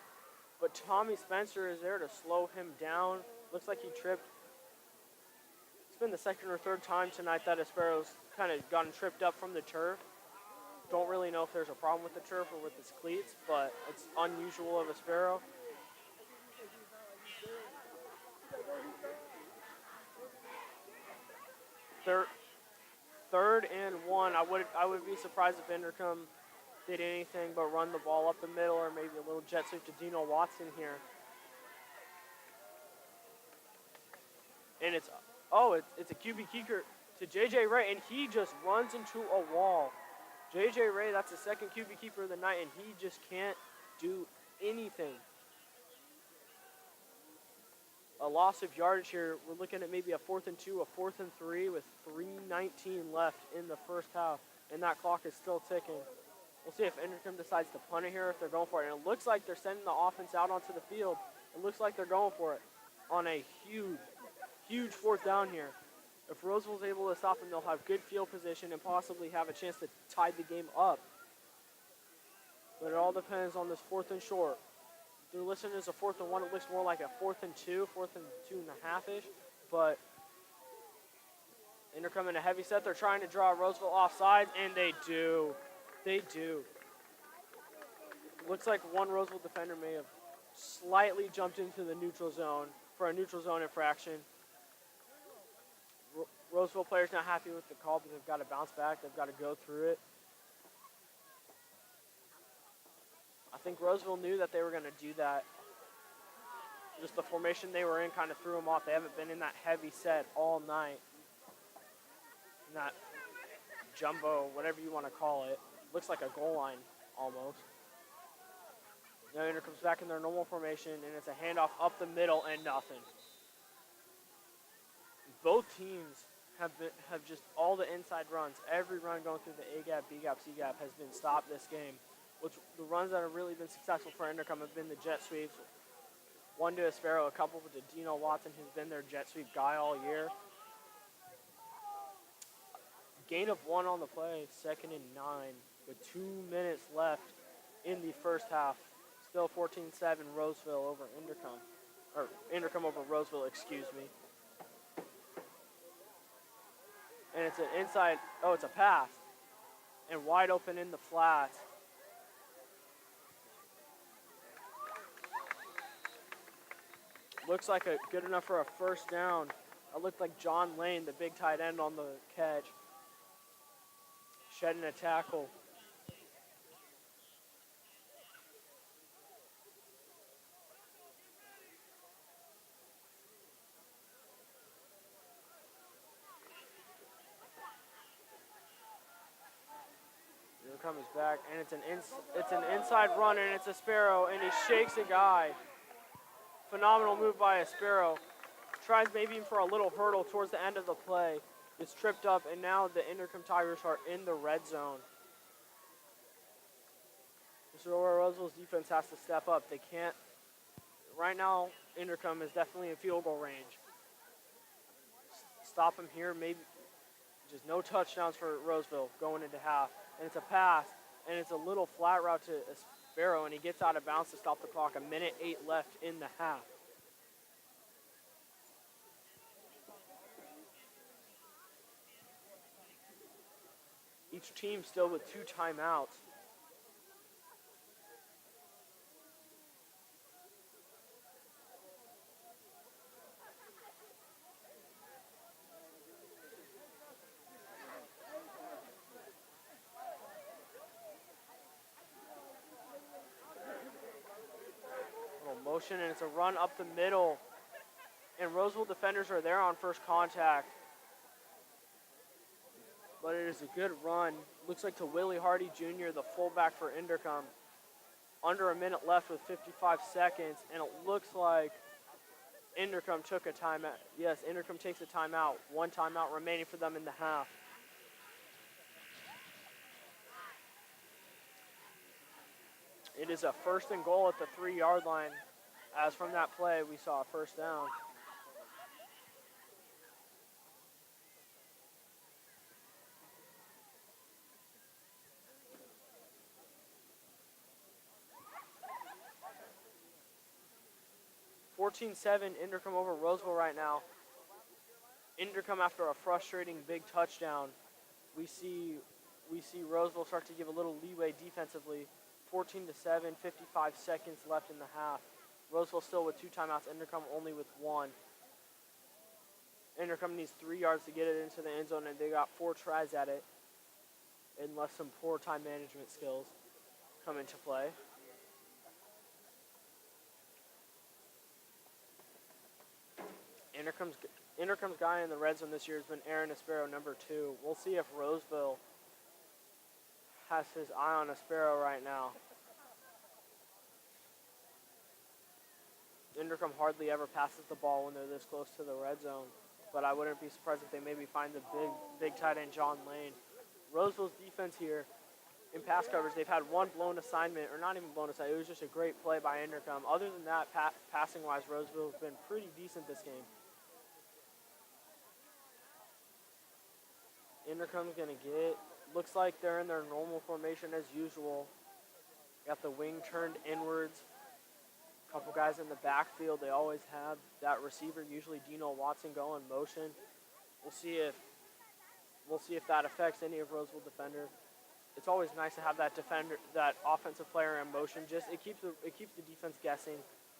but Tommy Spencer is there to slow him down. Looks like he tripped. It's been the second or third time tonight that Aspero's kind of gotten tripped up from the turf. Don't really know if there's a problem with the turf or with his cleats, but it's unusual of Aspero. Third and 1. I would be surprised if Inderkum did anything but run the ball up the middle or maybe a little jet sweep to Dino Watson here. And it's a QB kicker to JJ Ray, and he just runs into a wall. JJ Ray, that's the second QB keeper of the night, and he just can't do anything. A loss of yardage here. We're looking at maybe a 4th and 2, a 4th and 3 with 3:19 left in the first half, and that clock is still ticking. We'll see if Inderkum decides to punt it here, if they're going for it. And it looks like they're sending the offense out onto the field. It looks like they're going for it on a huge 4th down here. If Roseville's able to stop them, they'll have good field position and possibly have a chance to tie the game up. But it all depends on this 4th and short. They're listed as a 4th and 1. It looks more like a 4th and 2, 4th and 2.5-ish. But Inderkum in a heavy set. They're trying to draw Roseville offside, and they do. They do. Looks like one Roseville defender may have slightly jumped into the neutral zone for a neutral zone infraction. Roseville players not happy with the call, but they've got to bounce back. They've got to go through it. I think Roseville knew that they were going to do that. Just the formation they were in kind of threw them off. They haven't been in that heavy set all night. That jumbo, whatever you want to call it. Looks like a goal line almost. Now Inderkum's back in their normal formation, and it's a handoff up the middle and nothing. Both teams have just all the inside runs. Every run going through the A gap, B gap, C gap has been stopped this game. The runs that have really been successful for Inderkum have been the jet sweeps. One to Aspero, a couple to Dino Watson, who's been their jet sweep guy all year. Gain of 1 on the play, 2nd and 9, with 2 minutes left in the first half. Still 14-7 Roseville over Inderkum. Or Inderkum over Roseville, excuse me. And it's an inside, it's a pass. And wide open in the flat. Looks like good enough for a first down. It looked like John Lane, the big tight end on the catch, shedding a tackle. Inderkum is back, and it's an inside run, and it's Aspero, and he shakes a guy. Phenomenal move by Aspero. Tries maybe for a little hurdle towards the end of the play. Gets tripped up, and now the Inderkum Tigers are in the red zone. This is where Rosevelle's defense has to step up. They can't, right now, Inderkum is definitely in field goal range. Stop him here, maybe just no touchdowns for Roseville going into half. And it's a pass, and it's a little flat route to Sparrow, and he gets out of bounds to stop the clock. 1:08 left in the half. Each team still with 2 timeouts. Motion, and it's a run up the middle, and Roseville defenders are there on first contact, but it is a good run. Looks like to Willie Hardy Jr., the fullback for Inderkum. Under a minute left with 55 seconds, and it looks like Inderkum took a timeout. Yes, Inderkum takes a timeout. 1 timeout remaining for them in the half. It is a 1st and goal at the 3-yard line. As from that play, we saw a 1st down. (14-7) Inderkum over Roseville right now. Inderkum after a frustrating big touchdown. We see Roseville start to give a little leeway defensively. 14-7, 55 seconds left in the half. Roseville still with 2 timeouts, Inderkum only with 1. Inderkum needs 3 yards to get it into the end zone, and they got 4 tries at it, unless some poor time management skills come into play. Inderkum's guy in the red zone this year has been Aaron Aspero, number 2. We'll see if Roseville has his eye on Aspero right now. Inderkum hardly ever passes the ball when they're this close to the red zone, but I wouldn't be surprised if they maybe find the big tight end John Lane. Roseville's defense here in pass coverage, they've had 1 blown assignment, or not even blown assignment. It was just a great play by Inderkum. Other than that, passing-wise, Roseville's been pretty decent this game. Inderkum's going to looks like they're in their normal formation as usual. Got the wing turned inwards. Couple guys in the backfield, they always have that receiver, usually Dino Watson, go in motion. We'll see if that affects any of Roseville defender. It's always nice to have that offensive player in motion. It keeps the defense guessing.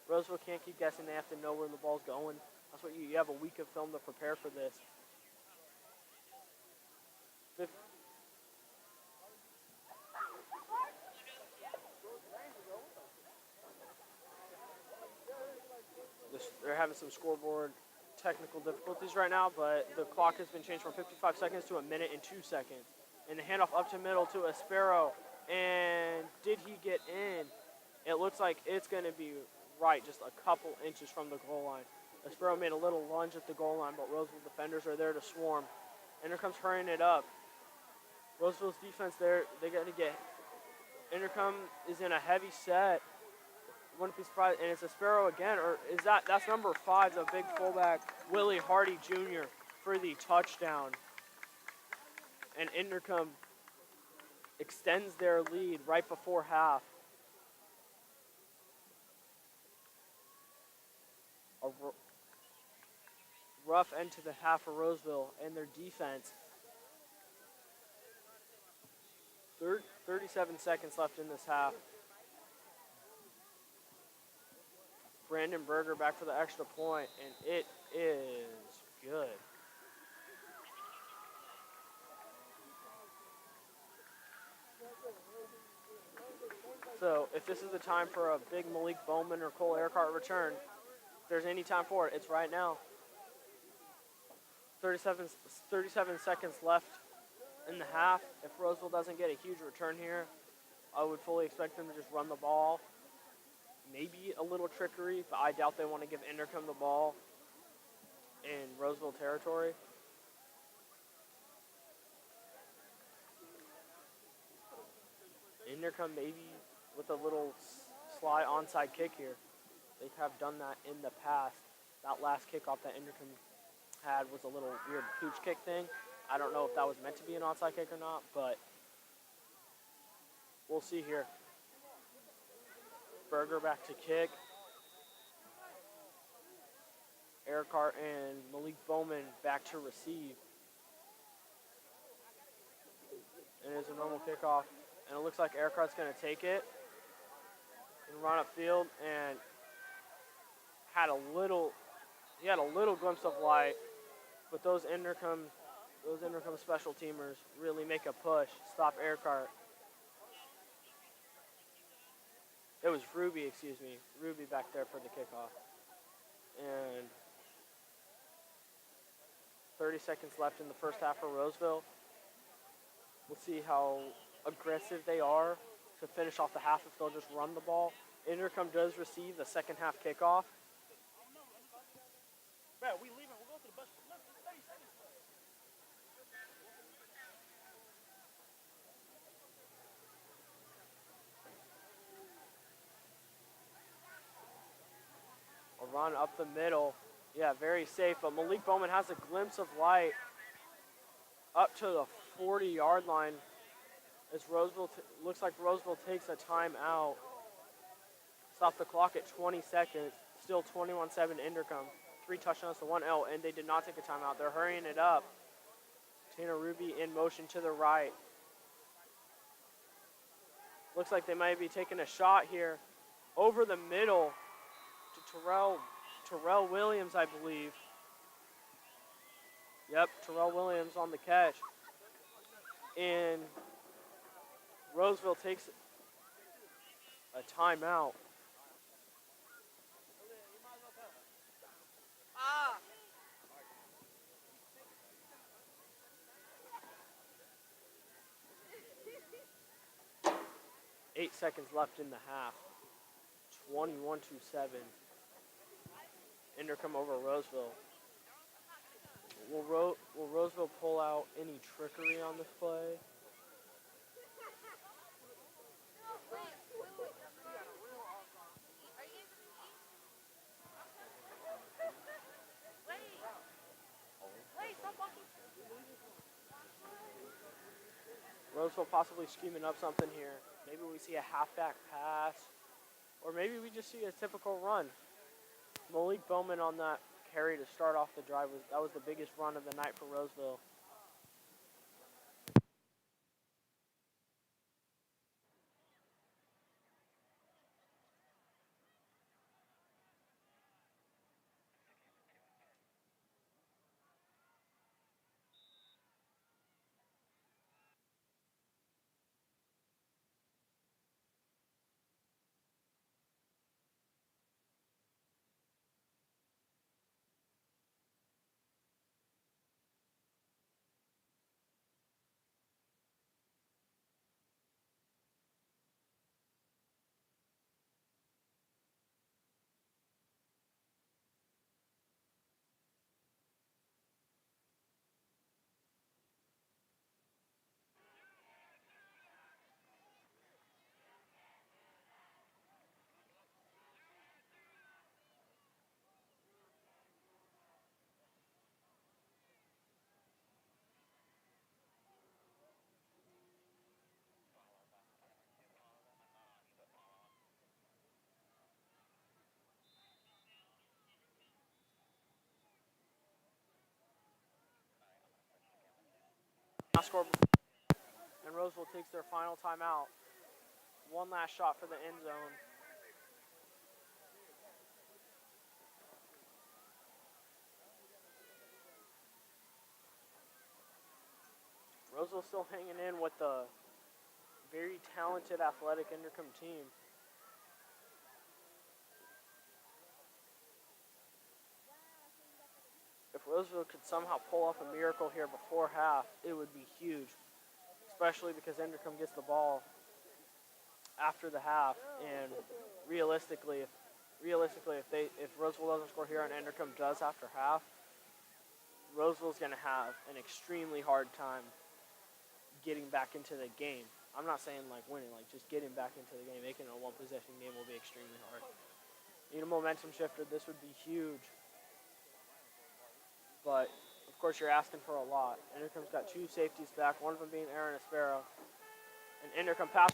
Roseville can't keep guessing. They have to know where the ball's going. That's what you have a week of film to prepare for this. They're having some scoreboard technical difficulties right now, but the clock has been changed from 55 seconds to 1 minute and 2 seconds. And the handoff up to middle to Aspero. And did he get in? It looks like it's going to be right, just a couple inches from the goal line. Aspero made a little lunge at the goal line, but Roseville defenders are there to swarm. Inderkum's hurrying it up. Roseville's defense there, they got to get. Inderkum is in a heavy set. Wouldn't be surprised, and it's Aspero again, or is that's number 5, the big fullback, Willie Hardy Jr. for the touchdown. And Inderkum extends their lead right before half. A rough end to the half for Roseville and their defense. 37 seconds left in this half. Brandon Berger back for the extra point, and it is good. So if this is the time for a big Malik Bowman or Cole Earhart return, if there's any time for it, it's right now. 37 seconds left in the half. If Roseville doesn't get a huge return here, I would fully expect them to just run the ball. Maybe a little trickery, but I doubt they want to give Inderkum the ball in Roseville territory. Inderkum maybe with a little sly onside kick here. They have done that in the past. That last kickoff that Inderkum had was a little weird pooch kick thing. I don't know if that was meant to be an onside kick or not, but we'll see here. Berger back to kick. Ericart and Malik Bowman back to receive. And it's a normal kickoff. And it looks like Ericart's going to take it and run upfield, and had a little glimpse of light, but those Inderkum special teamers really make a push, stop Ericart. It was Ruby back there for the kickoff. And 30 seconds left in the first half for Roseville. We'll see how aggressive they are to finish off the half, if they'll just run the ball. Inderkum does receive the second half kickoff. Bro, we leaving. We'll go to the bus. 30 seconds. A run up the middle. Yeah, very safe, but Malik Bowman has a glimpse of light up to the 40-yard line as Roseville looks like Roseville takes a timeout. Stop the clock at 20 seconds. Still 21-7 Inderkum. 3 touchdowns to 1 L, and they did not take a timeout. They're hurrying it up. Tanner Ruby in motion to the right. Looks like they might be taking a shot here over the middle to Terrell Williams, I believe. Yep, Terrell Williams on the catch. And Roseville takes a timeout. Eight seconds left in the half. 21-7. Inderkum over Roseville. Will Roseville pull out any trickery on this play? Roseville possibly scheming up something here. Maybe we see a halfback pass, or maybe we just see a typical run. Malik Bowman on that carry to start off the drive, that was the biggest run of the night for Roseville. Score, and Roseville takes their final timeout. One last shot for the end zone. Roseville still hanging in with the very talented, athletic Inderkum team. If Roseville could somehow pull off a miracle here before half, it would be huge, especially because Inderkum gets the ball after the half. And realistically, if Roseville doesn't score here and Inderkum does after half, Roseville's going to have an extremely hard time getting back into the game. I'm not saying like winning, like just getting back into the game. Making it a one-possession game will be extremely hard. Need a momentum shifter. This would be huge. But, of course, you're asking for a lot. Inderkum's got 2 safeties back, one of them being Aaron Aspero. And Inderkum pass.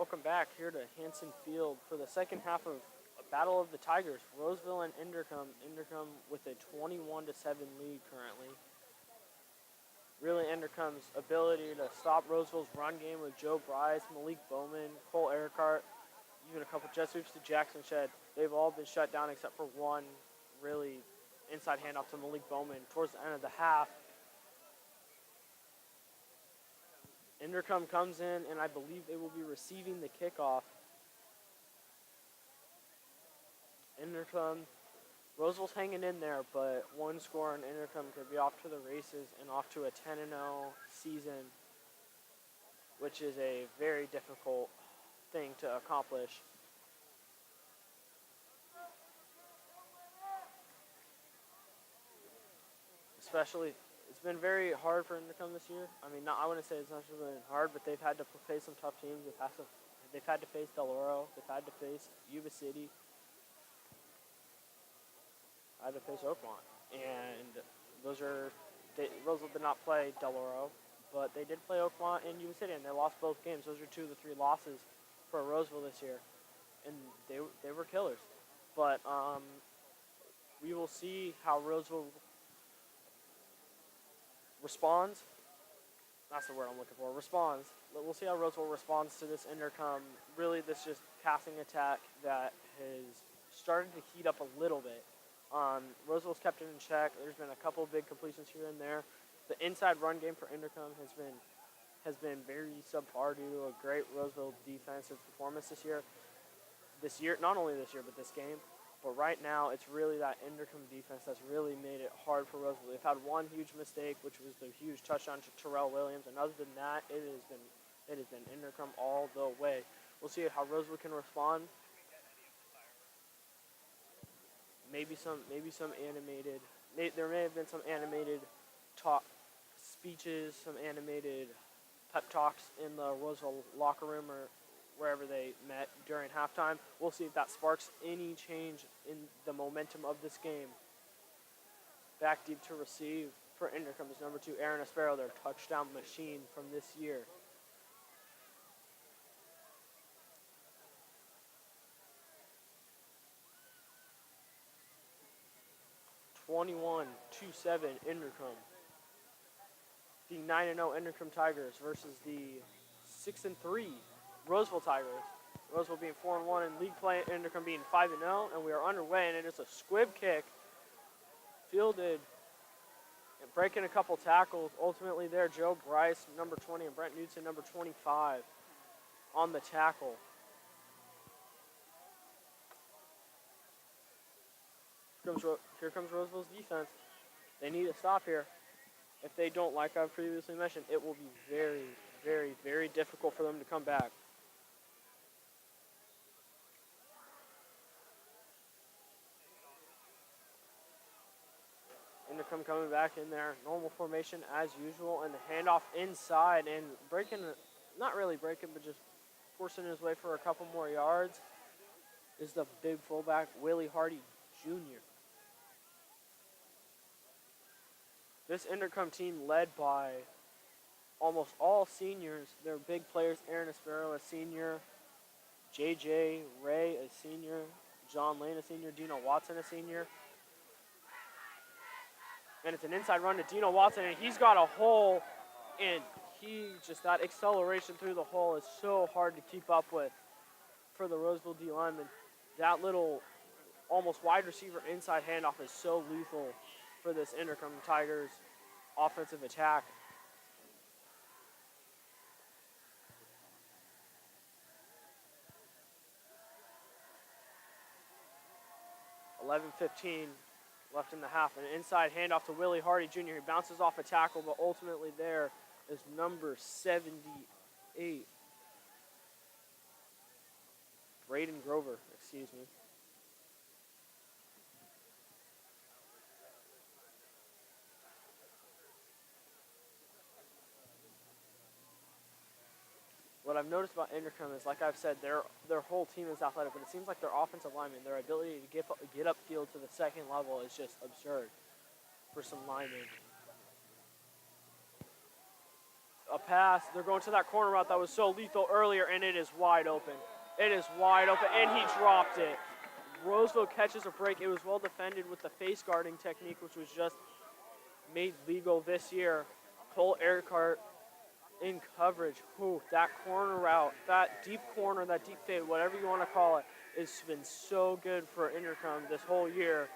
Welcome back here to Hanson Field for the second half of Battle of the Tigers, Roseville and Inderkum. Inderkum with a 21-7 lead currently. Really, Inderkum's ability to stop Roseville's run game with Joe Bryce, Malik Bowman, Cole Ericart, even a couple jet sweeps to Jackson Shed. They've all been shut down except for one really inside handoff to Malik Bowman towards the end of the half. Inderkum comes in, and I believe they will be receiving the kickoff. Inderkum, Roseville's hanging in there, but one score and Inderkum could be off to the races and off to a 10-0 season, which is a very difficult thing to accomplish. Especially, it's been very hard for Inderkum this year. I mean, I wouldn't say it's not been hard, but they've had to face some tough teams. They've had to face Del Oro. They've had to face Yuba City. I had to face Oakmont. And Roseville did not play Del Oro, but they did play Oakmont and Yuba City, and they lost both games. Those are 2 of the 3 losses for Roseville this year. And they were killers. But we will see how Roseville responds. That's the word I'm looking for. Responds. We'll see how Roseville responds to this Inderkum. Really, this just passing attack that has started to heat up a little bit. Roseville's kept it in check. There's been a couple of big completions here and there. The inside run game for Inderkum has been very subpar due to a great Roseville defensive performance this year. Not only this year, but this game. But right now, it's really that Inderkum defense that's really made it hard for Roseville. They've had one huge mistake, which was the huge touchdown to Terrell Williams. And other than that, it has been Inderkum all the way. We'll see how Roseville can respond. Maybe some animated. There may have been some animated talk speeches, some animated pep talks in the Roseville locker room or wherever they met during halftime. We'll see if that sparks any change in the momentum of this game. Back deep to receive for Inderkum is number 2, Aaron Aspero, their touchdown machine from this year. (21-7) Inderkum. The 9-0 Inderkum Tigers versus the 6-3 Roseville Tigers. Roseville being 4-1 in league play, Inderkum being 5-0, and we are underway. And it is a squib kick, fielded and breaking a couple tackles. Ultimately, there Joe Bryce, number 20, and Brent Knudsen, number 25, on the tackle. Here comes Roseville's defense. They need to stop here. If they don't, like I've previously mentioned, it will be very, very, very difficult for them to come back. Inderkum coming back in there, normal formation as usual, and the handoff inside and not really breaking, but just forcing his way for a couple more yards is the big fullback, Willie Hardy Jr. This Inderkum team led by almost all seniors. They're big players. Aaron Aspero, a senior. J.J. Ray, a senior. John Lane, a senior. Dino Watson, a senior. And it's an inside run to Dino Watson, and he's got a hole, and that acceleration through the hole is so hard to keep up with for the Roseville D lineman. That little almost wide receiver inside handoff is so lethal for this Inderkum Tigers offensive attack. (11:15) left in the half. An inside handoff to Willie Hardy Jr. He bounces off a tackle, but ultimately there is number 78. Braden Grover, excuse me. What I've noticed about Inderkum is, like I've said, their whole team is athletic, but it seems like their offensive linemen, their ability to get upfield to the second level is just absurd for some linemen. a pass. They're going to that corner route that was so lethal earlier, and it is wide open. It is wide open, and he dropped it. Roseville catches a break. It was well defended with the face guarding technique, which was just made legal this year. Cole Earhart in coverage. Whew, that corner route, that deep corner, that deep fade, whatever you want to call it, has been so good for Inderkum this whole year.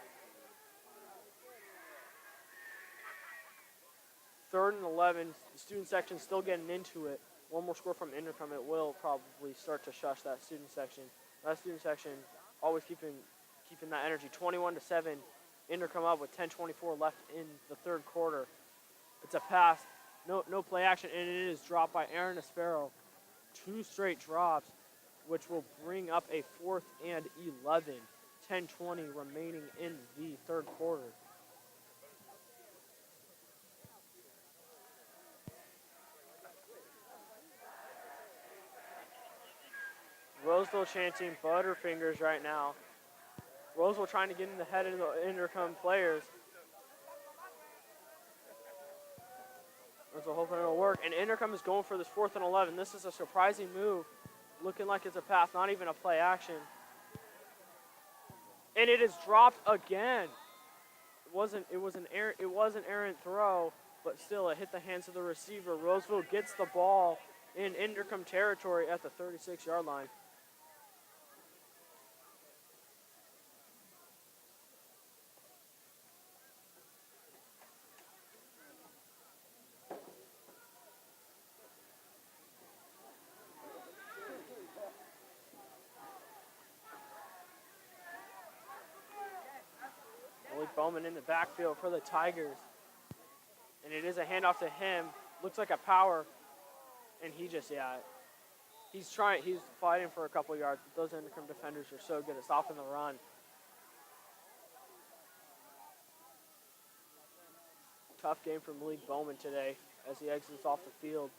3rd and 11, the student section still getting into it. One more score from Inderkum, it will probably start to shush that student section. That student section always keeping that energy. 21-7, Inderkum up with 10:24 left in the 3rd quarter. It's a pass, no play action, and it is dropped by Aaron Aspero. 2 straight drops, which will bring up a 4th and 11. 10:20 remaining in the 3rd quarter. Roseville chanting Butterfingers right now. Roseville trying to get in the head of the Inderkum players. Roseville hoping it'll work. And Inderkum is going for this 4th and 11. This is a surprising move. Looking like it's a pass, not even a play action. And it is dropped again. It was an errant throw, but still it hit the hands of the receiver. Roseville gets the ball in Inderkum territory at the 36-yard line. Bowman in the backfield for the Tigers. And it is a handoff to him. Looks like a power. And he just, he's fighting for a couple yards. But those Inderkum defenders are so good at stopping the run. Tough game for Malik Bowman today as he exits off the field.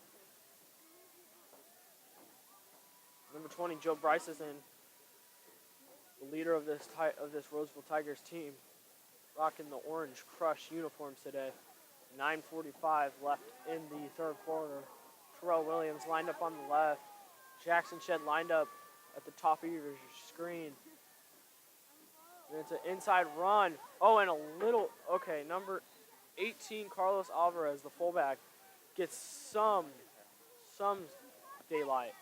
Number 20, Joe Bryce is in. The leader of this Roseville Tigers team. Rocking the orange crush uniforms today. 9:45 left in the 3rd quarter. Terrell Williams lined up on the left. Jackson Shed lined up at the top of your screen. And it's an inside run. Oh, and number 18, Carlos Alvarez, the fullback, gets some daylight,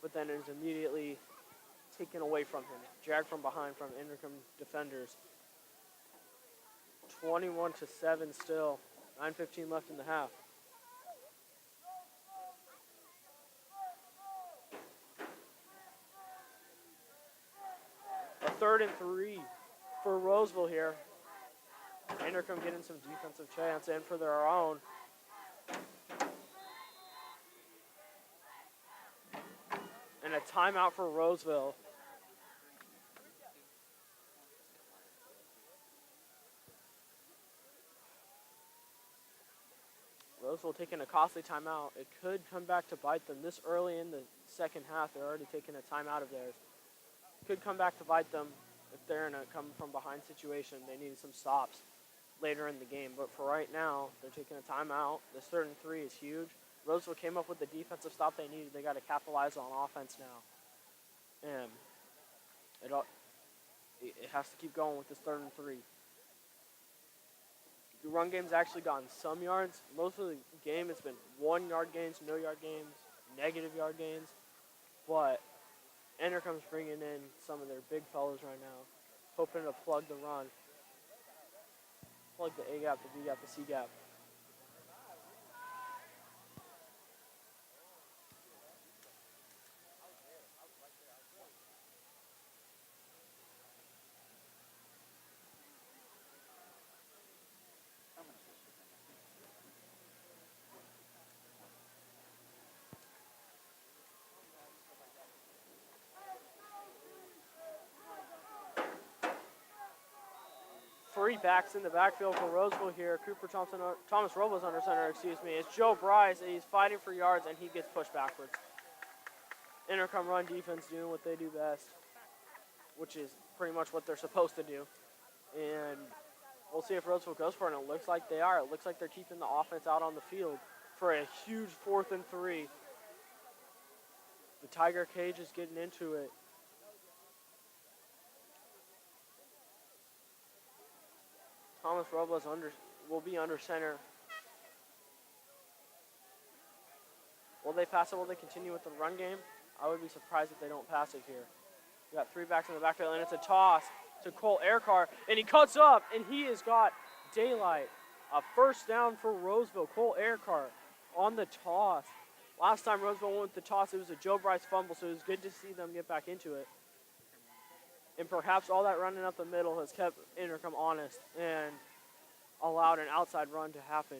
but then is immediately taken away from him. Dragged from behind from Inderkum defenders. 21-7 still. 9:15 left in the half. A 3rd and 3 for Roseville here. Inderkum getting some defensive chance in for their own. And a timeout for Roseville. Roseville taking a costly timeout. It could come back to bite them this early in the 2nd half. They're already taking a timeout of theirs. Could come back to bite them if they're in a come from behind situation. They needed some stops later in the game. But for right now, they're taking a timeout. This 3rd and 3 is huge. Roseville came up with the defensive stop they needed. They got to capitalize on offense now. And it has to keep going with this 3rd and 3. The run game's actually gotten some yards. Most of the game, it's been 1-yard gains, no yard gains, negative yard gains. But Inderkum's bringing in some of their big fellas right now, hoping to plug the run. Plug the A gap, the B gap, the C gap. Three backs in the backfield for Roseville here. Thomas Robles under center, It's Joe Bryce, and he's fighting for yards, and he gets pushed backwards. Inderkum run defense doing what they do best, which is pretty much what they're supposed to do. And we'll see if Roseville goes for it, and it looks like they are. It looks like they're keeping the offense out on the field. for a huge 4th and 3. The Tiger Cage is getting into it. Thomas Robles will be under center. Will they pass it? Will they continue with the run game? I would be surprised if they don't pass it here. We got 3 backs in the backfield, and it's a toss to Cole Aircar, and he cuts up, and he has got daylight. A first down for Roseville. Cole Aircar on the toss. Last time Roseville went with the toss, it was a Joe Bryce fumble, so it was good to see them get back into it. And perhaps all that running up the middle has kept Inderkum honest and allowed an outside run to happen.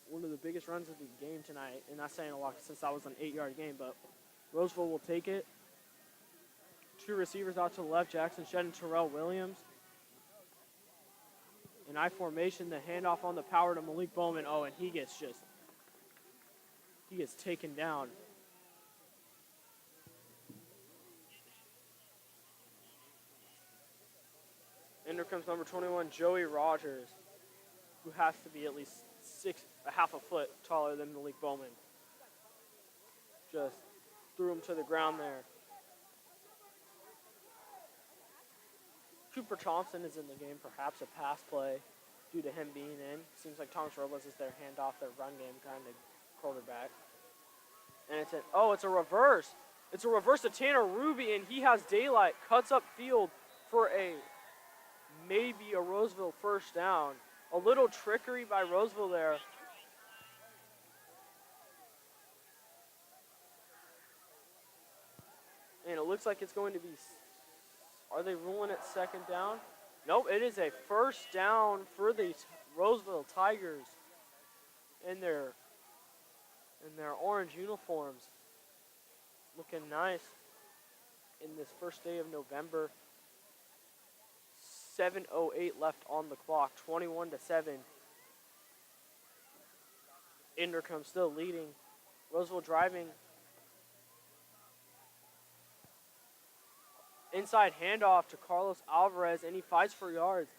One of the biggest runs of the game tonight, and that's saying a lot since that was an 8-yard game, but Roseville will take it. 2 receivers out to the left, Jackson Shedd and Terrell Williams. In I formation, the handoff on the power to Malik Bowman. Oh, and he gets taken down. Enter comes number 21, Joey Rogers, who has to be at least half a foot taller than Malik Bowman. Just threw him to the ground there. Cooper Thompson is in the game, perhaps a pass play due to him being in. Seems like Thomas Robles is their handoff, their run game kind of quarterback. And it's a reverse. It's a reverse to Tanner Ruby, and he has daylight, cuts up field for maybe a Roseville first down. A little trickery by Roseville there. And it looks like it's going to be, are they ruling it second down? Nope, it is a first down for the Roseville Tigers in their orange uniforms. Looking nice in this first day of November. 7:08 left on the clock, 21-7. Inderkum still leading. Roseville driving. Inside handoff to Carlos Alvarez, and he fights for yards.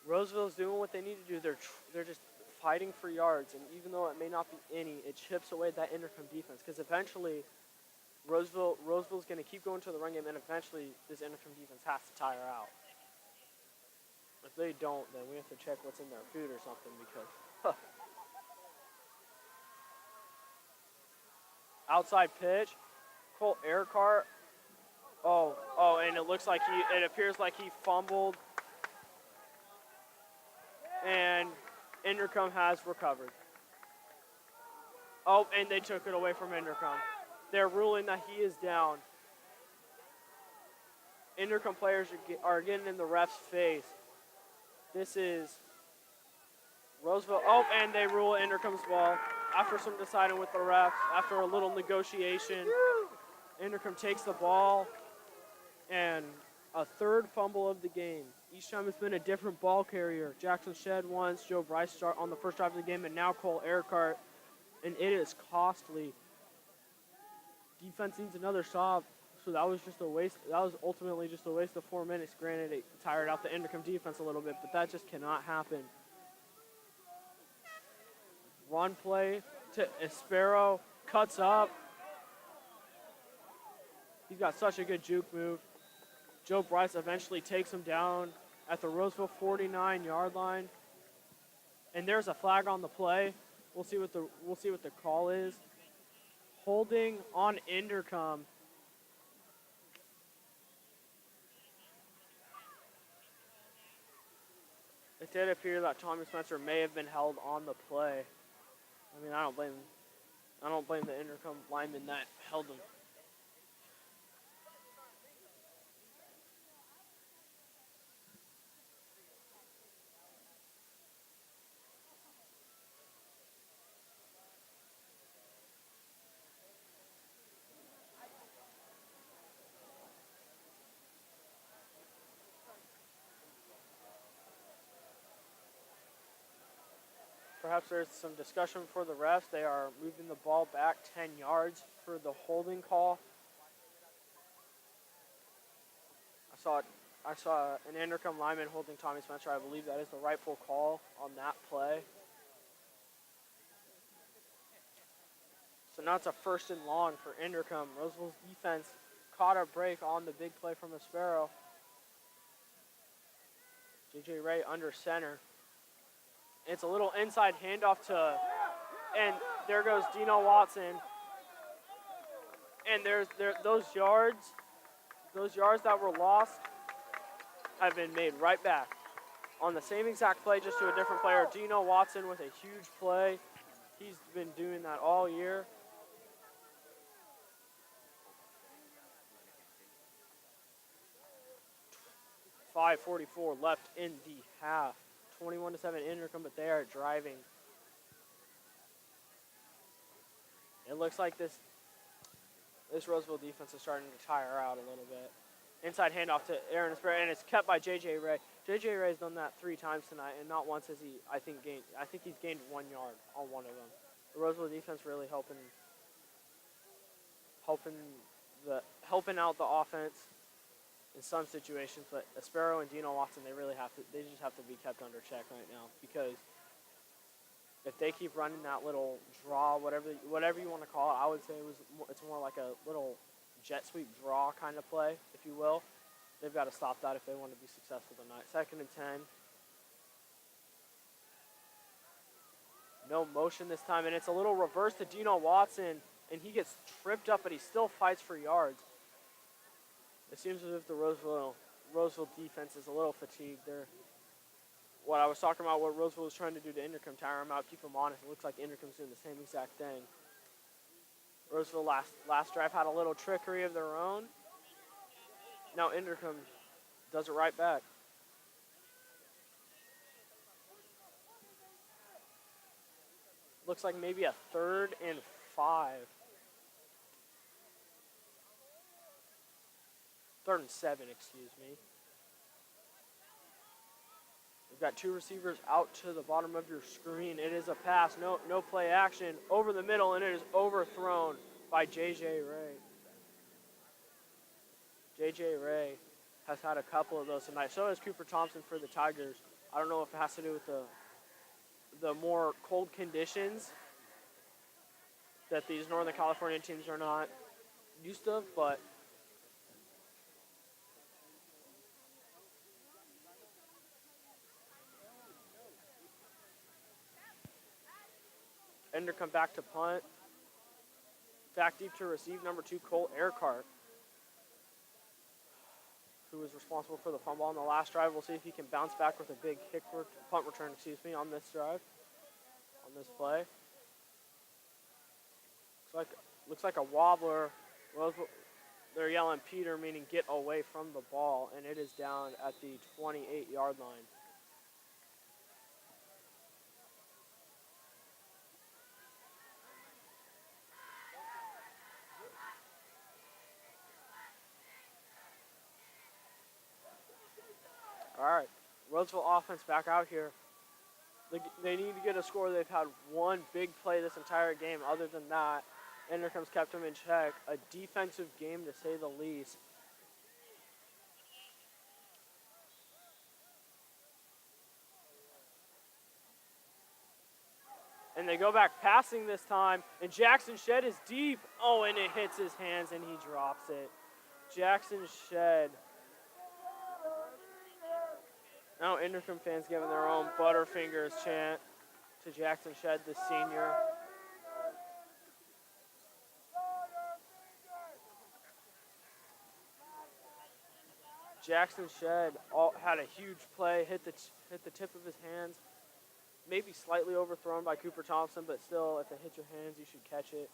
Roseville's doing what they need to do. They're just fighting for yards, and even though it may not be any, it chips away that Inderkum defense, because eventually Roseville's going to keep going to the run game, and eventually this Inderkum defense has to tire out. If they don't, then we have to check what's in their food or something, because outside pitch, Cole Aircar. Oh, and it appears like he fumbled, and Inderkum has recovered. Oh, and they took it away from Inderkum. They're ruling that he is down. Inderkum players are getting in the ref's face. This is Roseville. Oh, and they rule Inderkum's ball after some deciding with the refs, after a little negotiation. Inderkum takes the ball, and a third fumble of the game. Each time it's been a different ball carrier. Jackson Shedd once, Joe Bryce start on the first drive of the game, and now Cole Aircart, and it is costly. Defense needs another stop, so that was just a waste. That was ultimately just a waste of 4 minutes. Granted, it tired out the Inderkum defense a little bit, but that just cannot happen. Run play to Espero, cuts up. He's got such a good juke move. Joe Bryce eventually takes him down at the Roseville 49-yard line. And there's a flag on the play. We'll see what the call is. Holding on Inderkum. It did appear that Tommy Spencer may have been held on the play. I mean, I don't blame the Inderkum lineman that held him. Perhaps there's some discussion for the refs. They are moving the ball back 10 yards for the holding call. I saw an Inderkum lineman holding Tommy Spencer. I believe that is the rightful call on that play. So now it's a 1st and long for Inderkum. Roseville's defense caught a break on the big play from Aspero. J.J. Ray under center. It's a little inside handoff to, and there goes Dino Watson. And those yards that were lost have been made right back on the same exact play, just to a different player. Dino Watson with a huge play. He's been doing that all year. .5:44 left in the half. 21-7 Inderkum, but they are driving. It looks like this Roseville defense is starting to tire out a little bit. Inside handoff to Aaron Aspero, and it's kept by J.J. Ray. J.J. Ray's done that 3 times tonight, and not once has he, I think he's gained 1 yard on one of them. The Roseville defense really helping out the offense in some situations, but Aspero and Dino Watson, they just have to be kept under check right now, because if they keep running that little draw, whatever you want to call it, I would say it's more like a little jet sweep draw kind of play, if you will. They've got to stop that if they want to be successful tonight. 2nd and 10. No motion this time, and it's a little reverse to Dino Watson, and he gets tripped up, but he still fights for yards. It seems as if the Roseville defense is a little fatigued. What I was talking about, what Roseville was trying to do to Inderkum, tire him out, keep him honest. It looks like Inderkum's doing the same exact thing. Roseville last drive had a little trickery of their own. Now Inderkum does it right back. Looks like maybe a 3rd and 5. 3rd and 7, excuse me. We've got 2 receivers out to the bottom of your screen. It is a pass, no play action, over the middle, and it is overthrown by J.J. Ray. J.J. Ray has had a couple of those tonight. So has Cooper Thompson for the Tigers. I don't know if it has to do with the more cold conditions that these Northern California teams are not used to, but Inderkum back to punt. Back deep to receive, number 2, Cole Earhart, who was responsible for the fumble on the last drive. We'll see if he can bounce back with a big punt return, on this drive, on this play. Looks like a wobbler. Well, they're yelling Peter, meaning get away from the ball, and it is down at the 28-yard line. All right, Roseville offense back out here. They need to get a score. They've had 1 big play this entire game. Other than that, Inderkum's kept them in check. A defensive game, to say the least. And they go back passing this time, and Jackson Shedd is deep. Oh, and it hits his hands, and he drops it. Jackson Shedd. Now Inderkum fans giving their own Butterfingers chant to Jackson Shedd, the senior. Jackson Shedd had a huge play, hit the tip of his hands. Maybe slightly overthrown by Cooper Thompson, but still, if it hits your hands, you should catch it.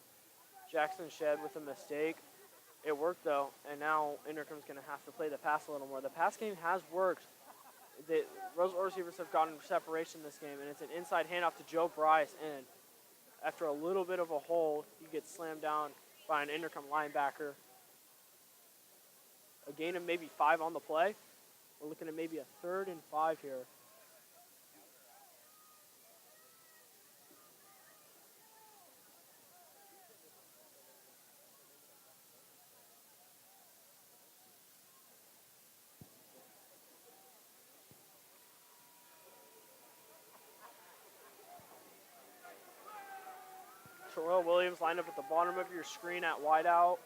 Jackson Shedd with a mistake. It worked, though, and now Inderkum's going to have to play the pass a little more. The pass game has worked. The Roseville receivers have gotten separation this game, and it's an inside handoff to Joe Bryce, and after a little bit of a hole, he gets slammed down by an Inderkum linebacker. A gain of maybe 5 on the play. We're looking at maybe a 3rd and 5 here. Terrell Williams lined up at the bottom of your screen at wideout.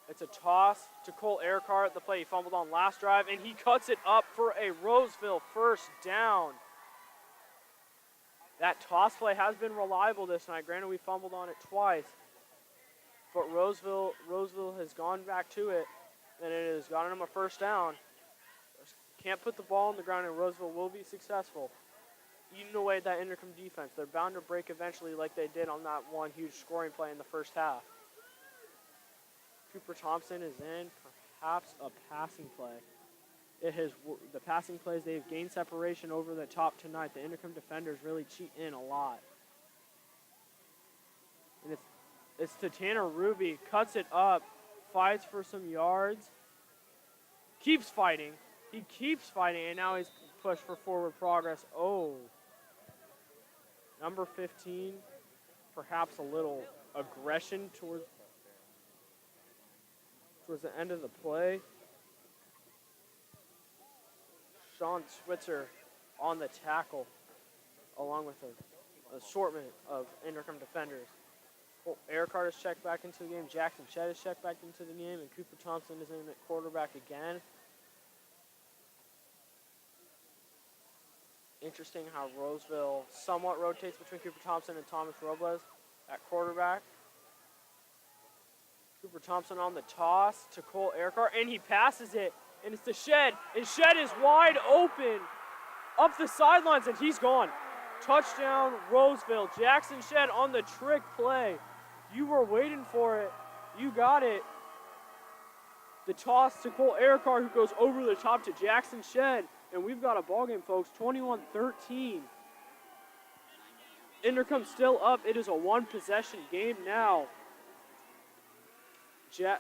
It's a toss to Cole Earhart. The play he fumbled on last drive, and he cuts it up for a Roseville first down. That toss play has been reliable this night. Granted, we fumbled on it twice, but Roseville has gone back to it, and it has gotten them a first down. Can't put the ball on the ground, and Roseville will be successful. Eating away at that Inderkum defense. They're bound to break eventually like they did on that one huge scoring play in the first half. Cooper Thompson is in, perhaps a passing play. The passing plays, they've gained separation over the top tonight. The Inderkum defenders really cheat in a lot. And it's to Tanner Ruby, cuts it up, fights for some yards, keeps fighting. He keeps fighting, and now he's pushed for forward progress. Oh. Number 15, perhaps a little aggression towards the end of the play. Sean Switzer on the tackle, along with an assortment of Inderkum defenders. Well, Earhart is checked back into the game. Jackson Shedd is checked back into the game, and Cooper Thompson is in at quarterback again. Interesting how Roseville somewhat rotates between Cooper Thompson and Thomas Robles at quarterback. Cooper Thompson on the toss to Cole Earhart, and he passes it, and it's to Shedd, and Shedd is wide open up the sidelines, and he's gone. Touchdown, Roseville. Jackson Shedd on the trick play. You were waiting for it. You got it. The toss to Cole Earhart, who goes over the top to Jackson Shedd. And we've got a ball game, folks, 21-13. Inderkum still up. It is a one-possession game now. The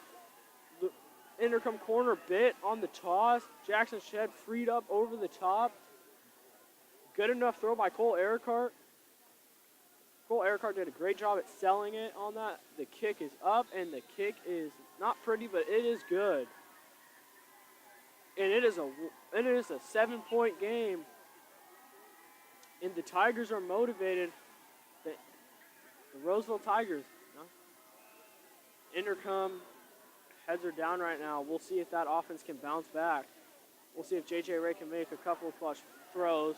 Inderkum corner bit on the toss. Jackson Shedd freed up over the top. Good enough throw by Cole Earhart. Cole Earhart did a great job at selling it on that. The kick is up, and the kick is not pretty, but it is good. And it is a 7-point game. And the Tigers are motivated. The Roseville Tigers. Inderkum heads are down right now. We'll see if that offense can bounce back. We'll see if J.J. Ray can make a couple of clutch throws.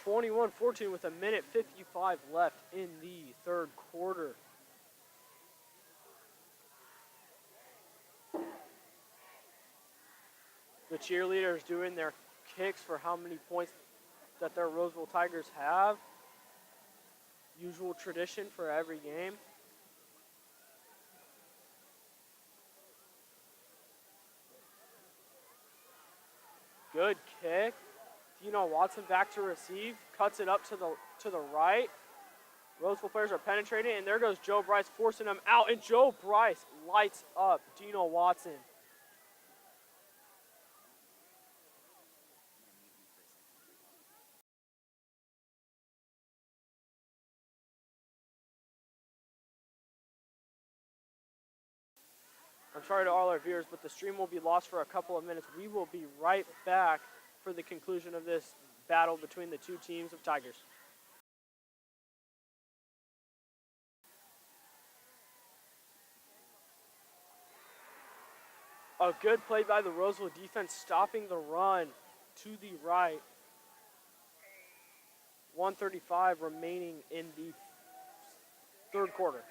(21-14) with 1:55 left in the third quarter. The cheerleaders doing their kicks for how many points that their Roseville Tigers have. Usual tradition for every game. Good kick. Dino Watson back to receive, cuts it up to the right. Roseville players are penetrating, and there goes Joe Bryce forcing him out, and Joe Bryce lights up Dino Watson. I'm sorry to all our viewers, but the stream will be lost for a couple of minutes. We will be right back for the conclusion of this battle between the two teams of Tigers. A good play by the Roseville defense, stopping the run to the right. 1:35 remaining in the third quarter.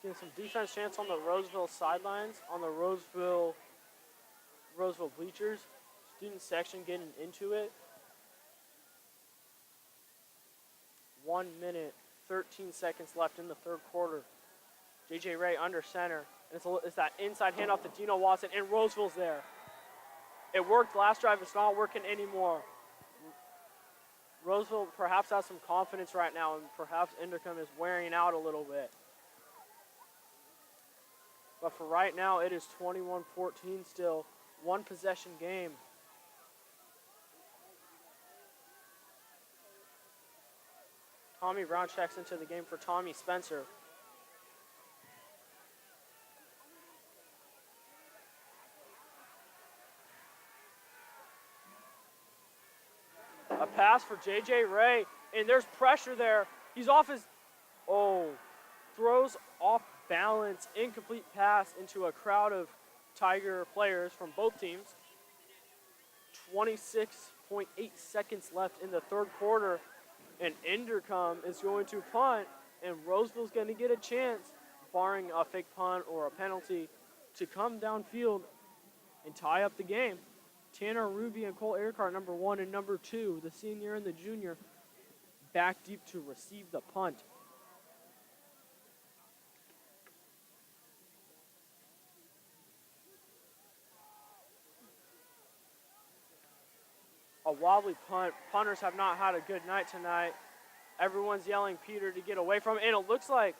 Getting some defense chance on the Roseville sidelines, on the Roseville bleachers. Student section getting into it. 1 minute, 13 seconds left in the third quarter. J.J. Ray under center. And it's that inside handoff to Dino Watson, and Roseville's there. It worked last drive. It's not working anymore. Roseville perhaps has some confidence right now, and perhaps Inderkum is wearing out a little bit. But for right now, it is 21-14 still. One possession game. Tommy Brown checks into the game for Tommy Spencer. A pass for J.J. Ray, and there's pressure there. He's off his, throws off balance, incomplete pass into a crowd of Tiger players from both teams. 26.8 seconds left in the third quarter, and Inderkum is going to punt, and Roseville's going to get a chance, barring a fake punt or a penalty, to come downfield and tie up the game. Tanner Ruby and Cole Earhart, number 1 and number 2, the senior and the junior, back deep to receive the punt. A wobbly punt. Punters have not had a good night tonight. Everyone's yelling Peter to get away from it, and it looks like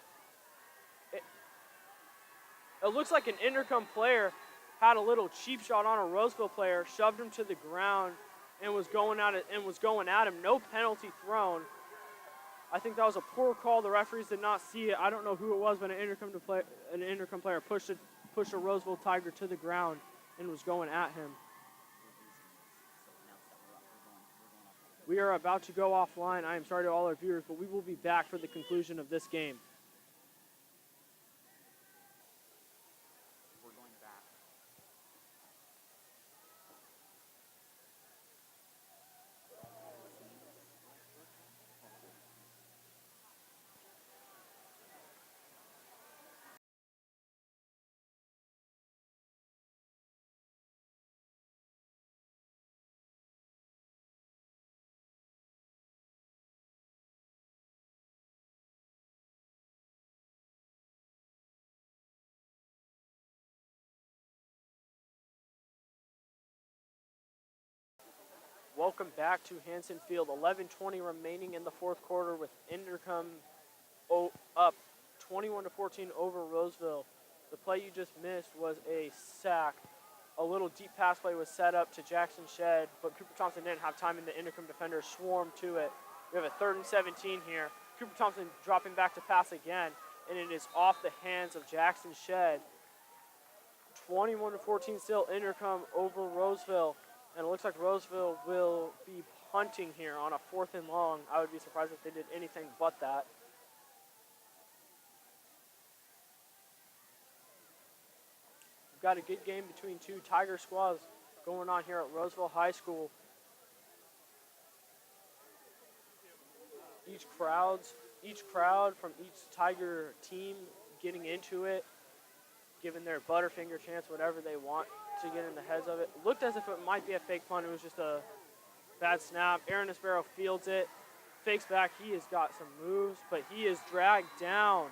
an Inderkum player had a little cheap shot on a Roseville player, shoved him to the ground, and was going at him. No penalty thrown. I think that was a poor call. The referees did not see it. I don't know who it was, but an Inderkum player pushed a Roseville Tiger to the ground and was going at him. We are about to go offline. I am sorry to all our viewers, but we will be back for the conclusion of this game. Welcome back to Hanson Field. 11:20 remaining in the fourth quarter with Inderkum up 21-14 over Roseville. The play you just missed was a sack. A little deep pass play was set up to Jackson Shedd, but Cooper Thompson didn't have time, and the Inderkum defenders swarmed to it. We have a 3rd and 17 here. Cooper Thompson dropping back to pass again, and it is off the hands of Jackson Shedd. 21-14 still, Inderkum over Roseville. And it looks like Roseville will be punting here on a 4th and long. I would be surprised if they did anything but that. We've got a good game between two Tiger squads going on here at Roseville High School. Each crowd from each Tiger team getting into it, giving their Butterfinger chance, whatever they want to get in the heads of it. Looked as if it might be a fake punt. It was just a bad snap. Aaron Esparro fields it, fakes back. He has got some moves, but he is dragged down.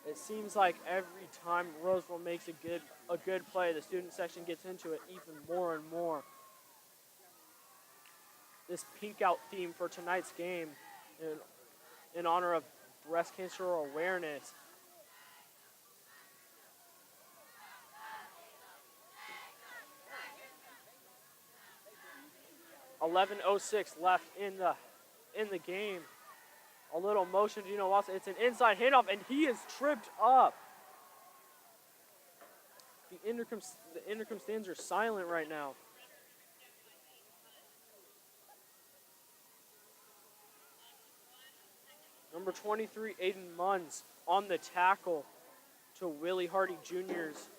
It seems like every time Roseville makes a good play, the student section gets into it even more and more. This pink out theme for tonight's game in honor of breast cancer awareness. .11:06 left in the game. A little motion to Gino Watson. It's an inside handoff, and he is tripped up. The Inderkum stands are silent right now. Number 23, Aiden Munns on the tackle to Willie Hardy Jr.'s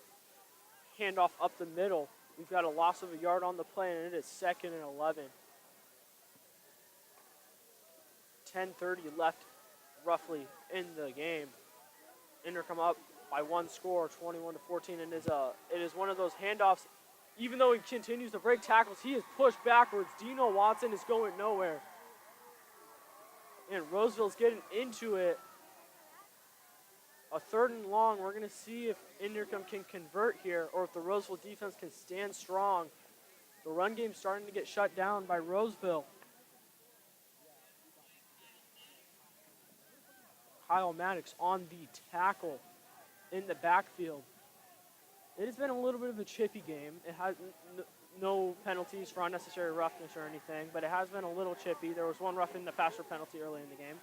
handoff up the middle. We've got a loss of a yard on the play, and it is 2nd and 11. 10:30 left roughly in the game. Inderkum up by 1 score, 21-14, and it is one of those handoffs. Even though he continues to break tackles, he is pushed backwards. Dino Watson is going nowhere. And Roseville's getting into it. A 3rd and long. We're going to see if Inderkum can convert here or if the Roseville defense can stand strong. The run game's starting to get shut down by Roseville. Kyle Maddox on the tackle in the backfield. It has been a little bit of a chippy game. It has no penalties for unnecessary roughness or anything, but it has been a little chippy. There was one roughing the passer penalty early in the game.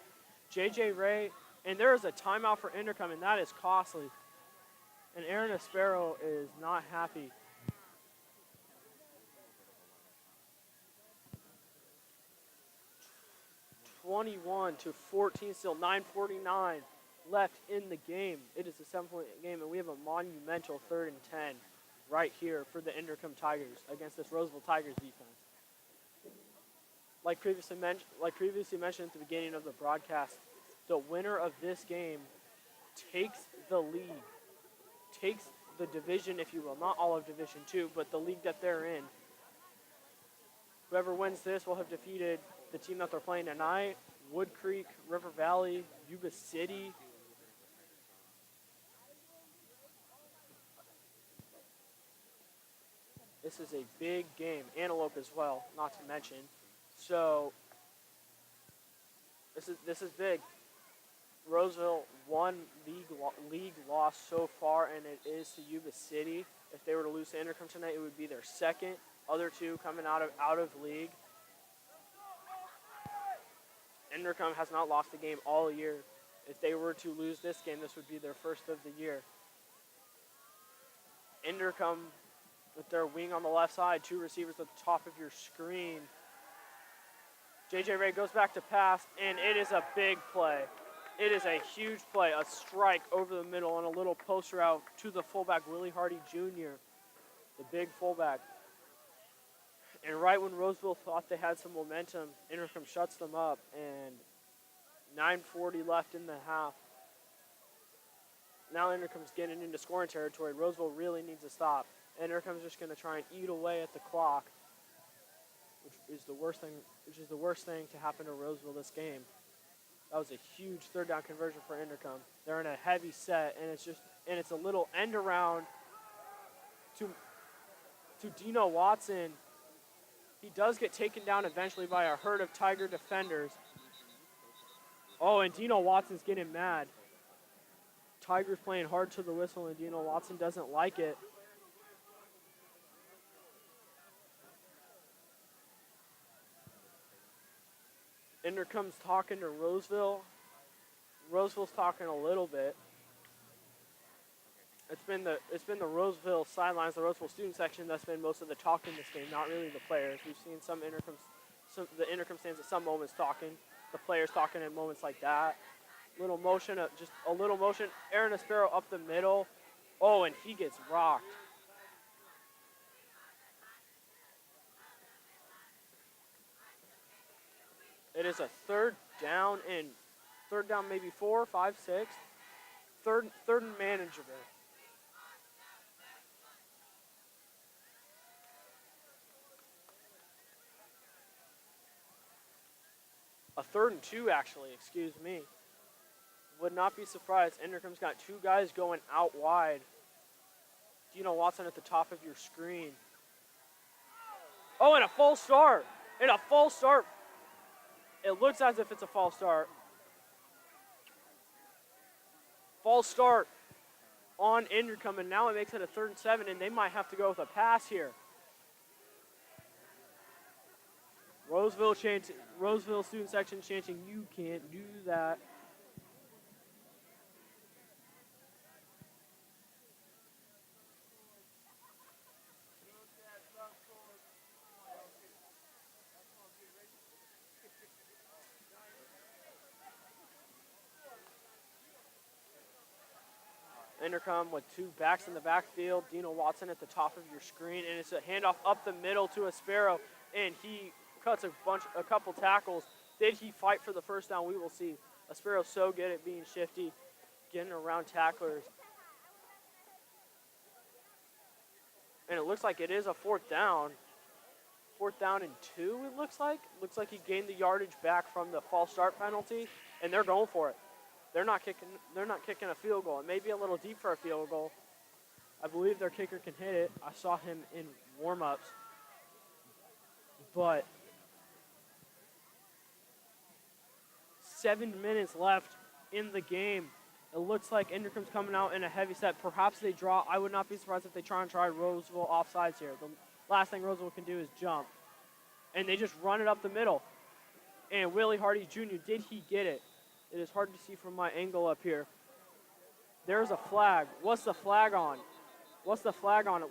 J.J. Ray, and there is a timeout for Inderkum, and that is costly. And Aaron Aspero is not happy. (21-14) still, 9:49 left in the game. It is a 7-point game, and we have a monumental 3rd and 10 right here for the Inderkum Tigers against this Roseville Tigers defense. Like previously mentioned at the beginning of the broadcast, the winner of this game takes the league, takes the division, if you will, not all of Division II, but the league that they're in. Whoever wins this will have defeated the team that they're playing tonight, Wood Creek, River Valley, Yuba City. This is a big game. Antelope as well, not to mention. So this is big. Roseville, one league loss so far, and it is to Yuba City. If they were to lose to Inderkum tonight, it would be their second. Other two coming out of league. Inderkum has not lost a game all year. If they were to lose this game, this would be their first of the year. Inderkum with their wing on the left side, 2 receivers at the top of your screen. J.J. Ray goes back to pass, and it is a big play. It is a huge play, a strike over the middle on a little post route to the fullback, Willie Hardy Jr., the big fullback. And right when Roseville thought they had some momentum, Inderkum shuts them up, and 9:40 left in the half. Now Inderkum's getting into scoring territory. Roseville really needs to stop. Inderkum's just going to try and eat away at the clock, which is the worst thing to happen to Roseville this game. That was a huge 3rd down conversion for Inderkum. They're in a heavy set, and it's a little end around to Dino Watson. He does get taken down eventually by a herd of Tiger defenders. Oh, and Dino Watson's getting mad. Tigers playing hard to the whistle, and Dino Watson doesn't like it. Inderkum's talking to Roseville. Roseville's talking a little bit. It's been the Roseville sidelines, the Roseville student section that's been most of the talking this game, not really the players. We've seen the Inderkum stands at some moments talking, the players talking at moments like that. Little motion, just a little motion. Aaron Aspero up the middle. Oh, and he gets rocked. It is a 3rd down maybe 4, 5, 6. Third and manageable. A 3rd and 2, actually, excuse me. Would not be surprised. Inderkum's got 2 guys going out wide. Dino Watson at the top of your screen. Oh, and a false start. It looks as if it's a false start. False start on Inderkum, and now it makes it a 3rd and 7, and they might have to go with a pass here. Roseville student section chanting, "You can't do that." Inderkum with 2 backs in the backfield. Dino Watson at the top of your screen, and it's a handoff up the middle to Aspero, and he cuts a couple tackles. Did he fight for the 1st down? We will see. Aspero's so good at being shifty, getting around tacklers. And it looks like it is a 4th down. 4th down and 2, it looks like. Looks like he gained the yardage back from the false start penalty, and they're going for it. They're not kicking a field goal. It may be a little deep for a field goal. I believe their kicker can hit it. I saw him in warm-ups. But 7 minutes left in the game. It looks like Inderkum's coming out in a heavy set. Perhaps they draw. I would not be surprised if they try Roseville offsides here. last thing Roseville can do is jump. And they just run it up the middle. And Willie Hardy Jr., did he get it? It is hard to see from my angle up here. There's a flag. What's the flag on? What's the flag on?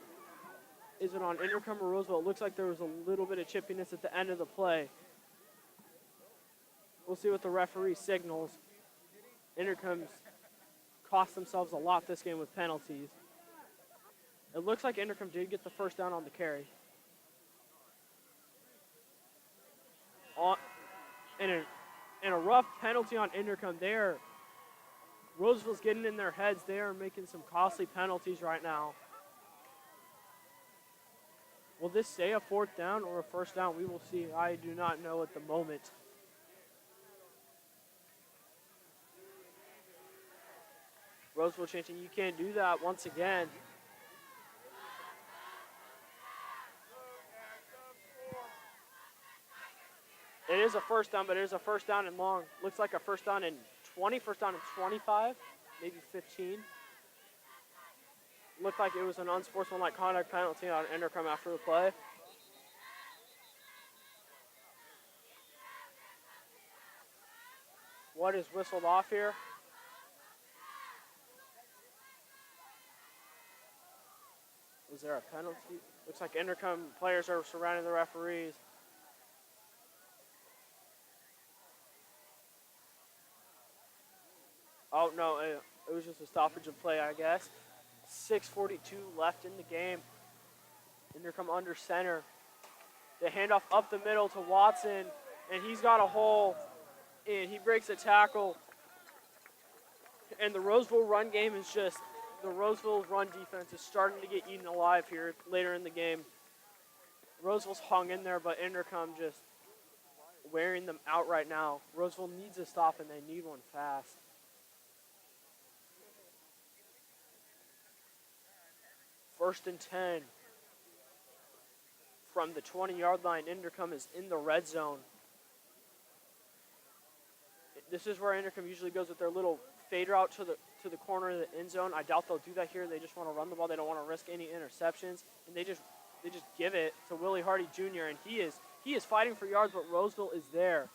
Is it on Inderkum or Roseville? It looks like there was a little bit of chippiness at the end of the play. We'll see what the referee signals. Inderkum's cost themselves a lot this game with penalties. It looks like Inderkum did get the first down on the carry. And a rough penalty on Inderkum there. Roseville's getting in their heads. They are making some costly penalties right now. Will this stay a fourth down or a first down? We will see. I do not know at the moment. Roseville chanting, you can't do that once again. It is a first down, but it is a first down and long. Looks like a first down and 20, first down and 25, maybe 15. Looked like it was an unsportsmanlike conduct penalty on Inderkum after the play. What is whistled off here? Was there a penalty? Looks like Inderkum players are surrounding the referees. Oh, no, it was just a stoppage of play, I guess. 6:42 left in the game. Inderkum under center. The handoff up the middle to Watson, and he's got a hole, and he breaks a tackle. And the Roseville run game is just, the Roseville's run defense is starting to get eaten alive here later in the game. Roseville's hung in there, but Inderkum just wearing them out right now. Roseville needs a stop, and they need one fast. First and 10 from the 20-yard line. Inderkum is in the red zone. This is where Inderkum usually goes with their little fade route to the corner of the end zone. I doubt they'll do that here. They just want to run the ball. They don't want to risk any interceptions, and they just give it to Willie Hardy Jr. and he is fighting for yards, but Roseville is there.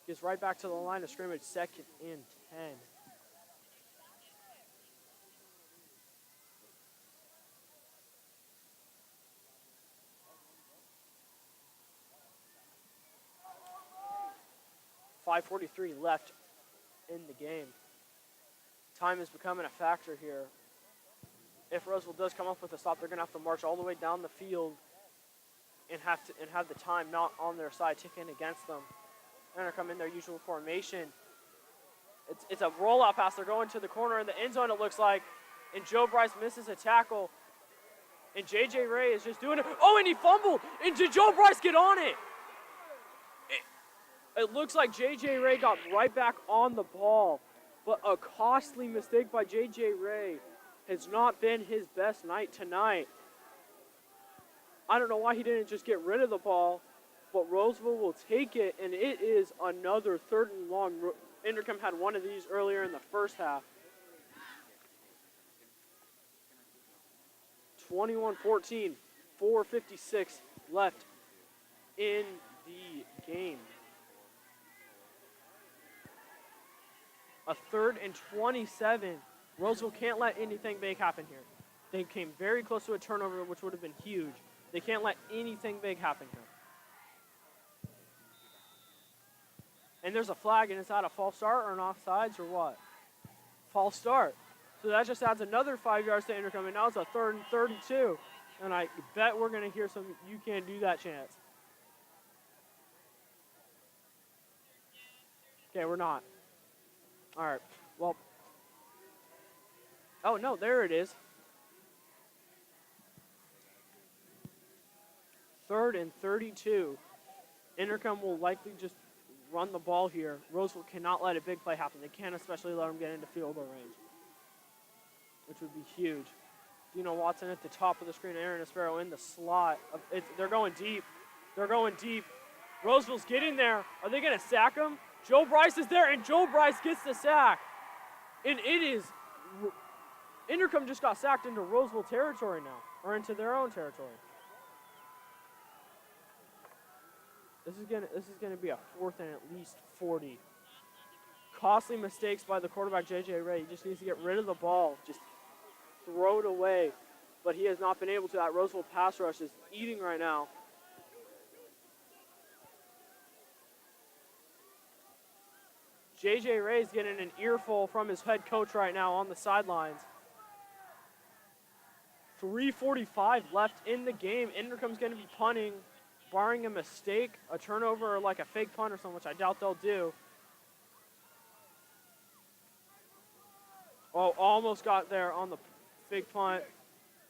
Gets right back to the line of scrimmage. Second and 10. .5:43 left in the game. Time is becoming a factor here. If Roseville does come up with a stop, they're going to have to march all the way down the field and have the time not on their side ticking against them. They're going to come in their usual formation. It's a rollout pass. They're going to the corner in the end zone, it looks like, and Joe Bryce misses a tackle, and J.J. Ray is just doing it. Oh, and he fumbled, and did Joe Bryce get on it? It looks like J.J. Ray got right back on the ball, but a costly mistake by J.J. Ray has not been his best night tonight. I don't know why he didn't just get rid of the ball, but Roseville will take it, and it is another third and long. Inderkum had one of these earlier in the first half. 21-14, 4:56 left in the game. A 3rd and 27. Roseville can't let anything big happen here. They came very close to a turnover, which would have been huge. They can't let anything big happen here. And there's a flag, and it's not a false start or an offsides or what? False start. So that just adds another 5 yards to Inderkum, and now it's a 3rd and 32. And I bet we're going to hear some "you can't do that" chants. Okay, we're not. All right, well. Oh, no, there it is. 3rd and 32. Inderkum will likely just run the ball here. Roseville cannot let a big play happen. They can't especially let them get into field goal range, which would be huge. Dino Watson at the top of the screen, Aaron Aspero in the slot. They're going deep. They're going deep. Roseville's getting there. Are they going to sack him? Joe Bryce is there, and Joe Bryce gets the sack. And it is Inderkum just got sacked into Roseville territory now, or into their own territory. This is gonna be a 4th and at least 40. Costly mistakes by the quarterback J.J. Ray. He just needs to get rid of the ball, just throw it away. But he has not been able to. That Roseville pass rush is eating right now. J.J. Ray's getting an earful from his head coach right now on the sidelines. 3:45 left in the game. Inderkum's going to be punting, barring a mistake, a turnover, or like a fake punt or something, which I doubt they'll do. Oh, almost got there on the fake punt.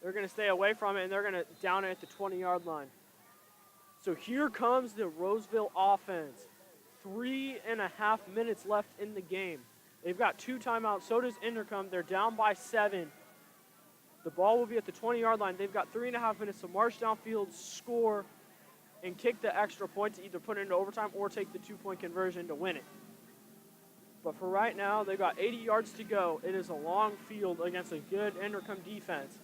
They're going to stay away from it, and they're going to down it at the 20-yard line. So here comes the Roseville offense. 3.5 minutes left in the game. They've got 2 timeouts. So does Inderkum. They're down by 7. The ball will be at the 20-yard line. They've got 3.5 minutes to march downfield, score, and kick the extra point to either put it into overtime or take the 2-point conversion to win it. But for right now, they've got 80 yards to go. It is a long field against a good Inderkum defense.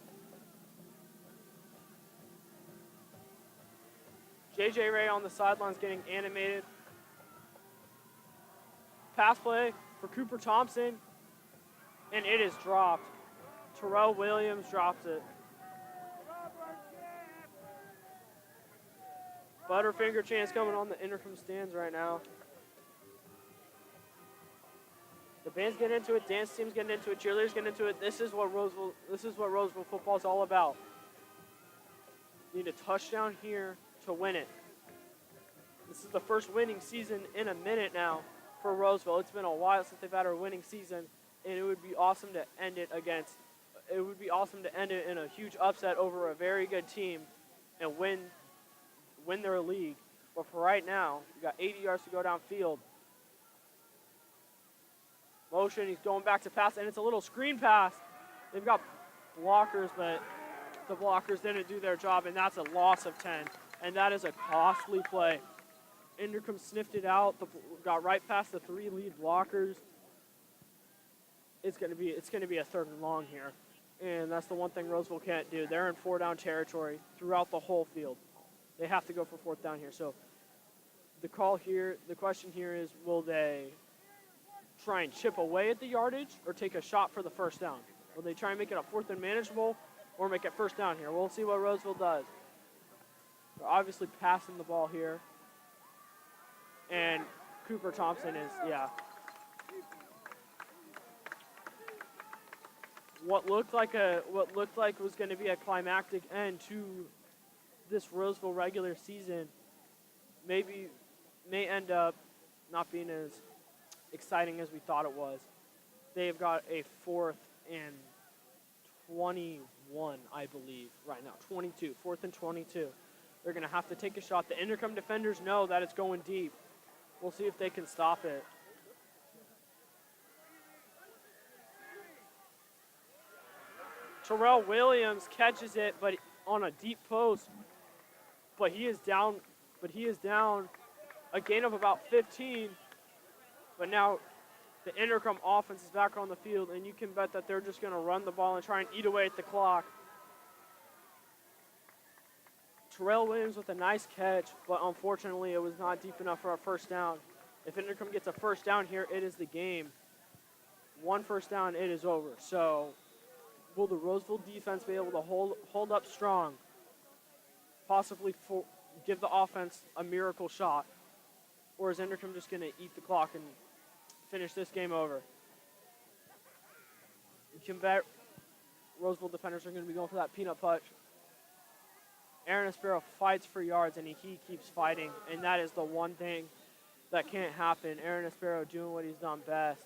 J.J. Ray on the sidelines getting animated. Pass play for Cooper Thompson, and it is dropped. Terrell Williams drops it. Butterfinger chance coming on the Inderkum stands right now. The band's getting into it, dance team's getting into it, cheerleaders getting into it. This is what Roseville football is all about. You need a touchdown here to win it. This is the first winning season in a minute now for Roseville. It's been a while since they've had a winning season, and it would be awesome to end it in a huge upset over a very good team and win their league. But for right now, you got 80 yards to go downfield. Motion, he's going back to pass, and it's a little screen pass. They've got blockers, but the blockers didn't do their job, and that's a loss of 10. And that is a costly play. Inderkum sniffed it out, got right past the 3 lead blockers. It's gonna be a 3rd and long here. And that's the one thing Roseville can't do. They're in 4-down territory throughout the whole field. They have to go for 4th down here. So the question here is, will they try and chip away at the yardage or take a shot for the 1st down? Will they try and make it a 4th and manageable or make it 1st down here? We'll see what Roseville does. They're obviously passing the ball here. And Cooper Thompson is, what looked like was going to be a climactic end to this Roseville regular season may end up not being as exciting as we thought it was. They've got a 4th and 21, I believe, right now. 22, 4th and 22. They're going to have to take a shot. The Inderkum defenders know that it's going deep. We'll see if they can stop it. Terrell Williams catches it, but on a deep post. But he is down a gain of about 15. But now the Inderkum offense is back on the field, and you can bet that they're just going to run the ball and try and eat away at the clock. Terrell Williams with a nice catch, but unfortunately it was not deep enough for a 1st down. If Inderkum gets a 1st down here, it is the game. 1 1st down, it is over. So will the Roseville defense be able to hold up strong, possibly give the offense a miracle shot? Or is Inderkum just going to eat the clock and finish this game over? You can bet Roseville defenders are going to be going for that peanut punch. Aaron Espero fights for yards, and he keeps fighting, and that is the one thing that can't happen. Aaron Espero doing what he's done best.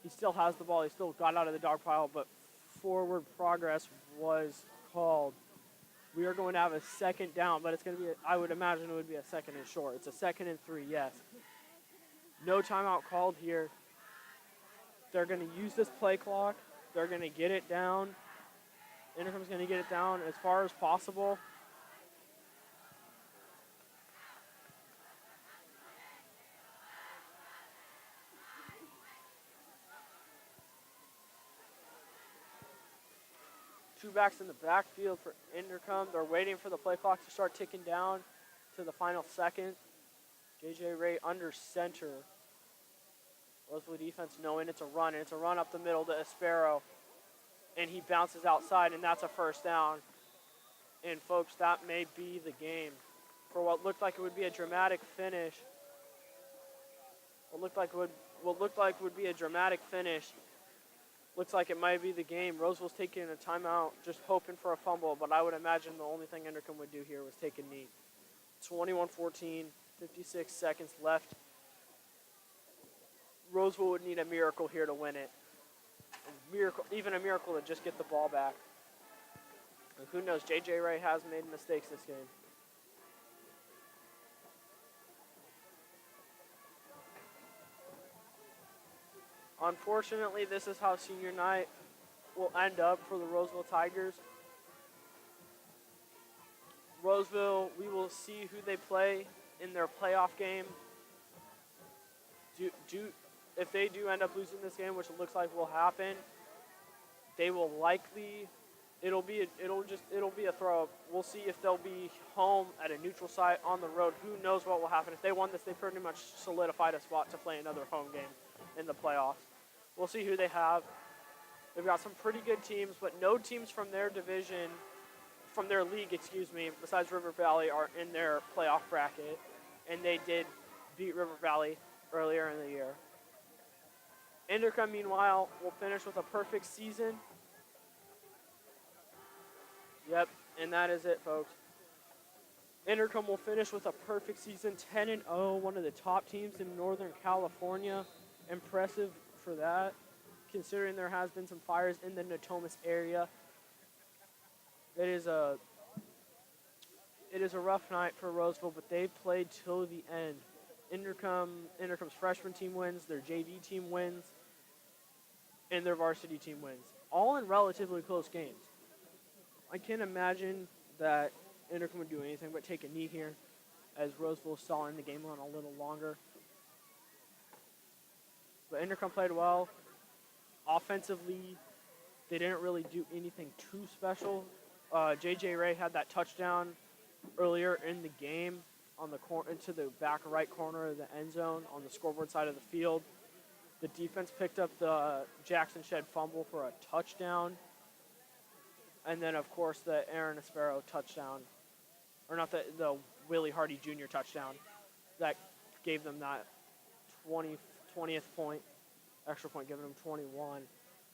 He still has the ball. He still got out of the dog pile, but forward progress was called. We are going to have a 2nd down, but it's going to be, I would imagine it would be a 2nd and short. It's a 2nd and 3, yes. No timeout called here. They're going to use this play clock. They're going to get it down. Inderkum's going to get it down as far as possible. Two backs in the backfield for Inderkum. They're waiting for the play clock to start ticking down to the final second. JJ Ray under center. Roseville defense knowing it's a run, and it's a run up the middle to Espero. And he bounces outside, and that's a first down. And folks, that may be the game. For what looked like it would be a dramatic finish. What looked like would be a dramatic finish. Looks like it might be the game. Roseville's taking a timeout, just hoping for a fumble, but I would imagine the only thing Inderkum would do here was take a knee. 21-14, 56 seconds left. Roseville would need a miracle here to win it. Even a miracle to just get the ball back. And who knows, JJ Ray has made mistakes this game. Unfortunately, this is how senior night will end up for the Roseville Tigers. Roseville, we will see who they play in their playoff game. If they do end up losing this game, which it looks like will happen, they will likely, it'll be a throw. We'll see if they'll be home at a neutral site on the road. Who knows what will happen? If they won this, they pretty much solidified a spot to play another home game in the playoffs. We'll see who they have. They've got some pretty good teams, but no teams from their division, from their league, besides River Valley, are in their playoff bracket. And they did beat River Valley earlier in the year. Inderkum, meanwhile, will finish with a perfect season. Yep, and that is it, folks. Inderkum will finish with a perfect season, 10-0, one of the top teams in Northern California. Impressive for that, considering there has been some fires in the Natomas area. It is a rough night for Roseville, but they played till the end. Inderkum's freshman team wins, their JV team wins, and their varsity team wins, all in relatively close games. I can't imagine that Inderkum would do anything but take a knee here, as Roseville is stalling the game on a little longer. But Inderkum played well. Offensively, they didn't really do anything too special. JJ Ray had that touchdown earlier in the game on the into the back right corner of the end zone on the scoreboard side of the field. The defense picked up the Jackson Shed fumble for a touchdown. And then, of course, the Aaron Espero touchdown. Or not the Willie Hardy Jr. touchdown. That gave them that 20th point, extra point, giving them 21.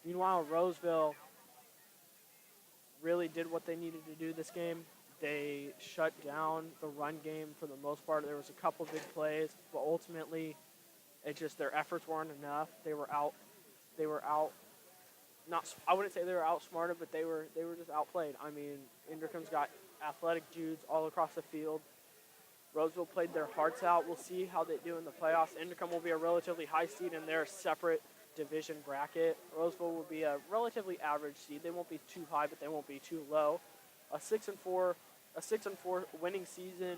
Meanwhile, Roseville really did what they needed to do this game. They shut down the run game for the most part. There was a couple big plays, but ultimately, their efforts weren't enough. They were out. I wouldn't say they were outsmarted, but they were just outplayed. I mean, Inderkum's got athletic dudes all across the field. Roseville played their hearts out. We'll see how they do in the playoffs. Inderkum will be a relatively high seed in their separate division bracket. Roseville will be a relatively average seed. They won't be too high, but they won't be too low. A 6-4 winning season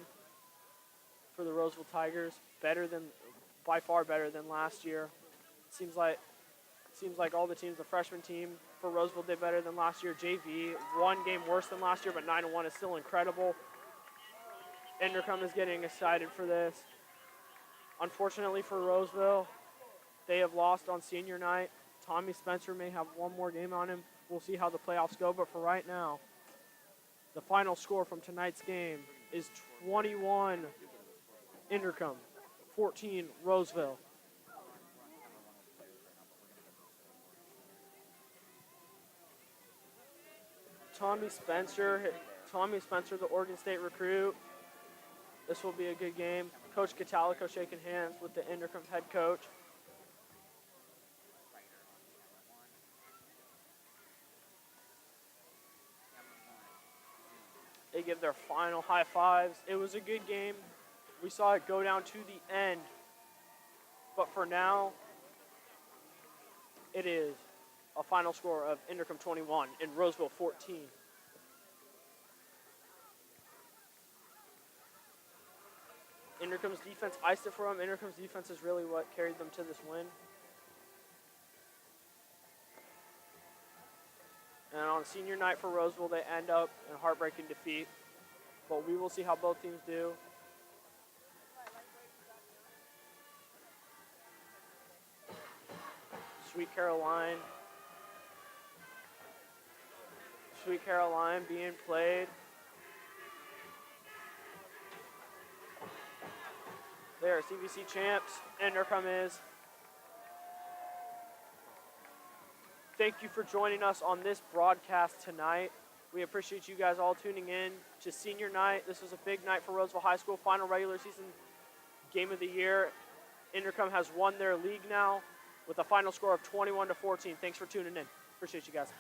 for the Roseville Tigers, by far better than last year. Seems like all the teams, the freshman team for Roseville did better than last year. JV, one game worse than last year, but 9-1 is still incredible. Inderkum is getting excited for this. Unfortunately for Roseville, they have lost on senior night. Tommy Spencer may have one more game on him. We'll see how the playoffs go, but for right now, the final score from tonight's game is 21 Inderkum, 14 Roseville. Tommy Spencer, the Oregon State recruit. This will be a good game. Coach Catalico shaking hands with the Inderkum head coach. They give their final high fives. It was a good game. We saw it go down to the end. But for now, it is a final score of Inderkum 21 and Roseville 14. Inderkum's defense iced it for them. Inderkum's defense is really what carried them to this win. And on on senior night for Roseville, they end up in heartbreaking defeat. But we will see how both teams do. Sweet Caroline. Sweet Caroline being played. They are CVC champs. Inderkum is. Thank you for joining us on this broadcast tonight. We appreciate you guys all tuning in to senior night. This was a big night for Roseville High School. Final regular season game of the year. Inderkum has won their league now with a final score of 21-14. Thanks for tuning in. Appreciate you guys.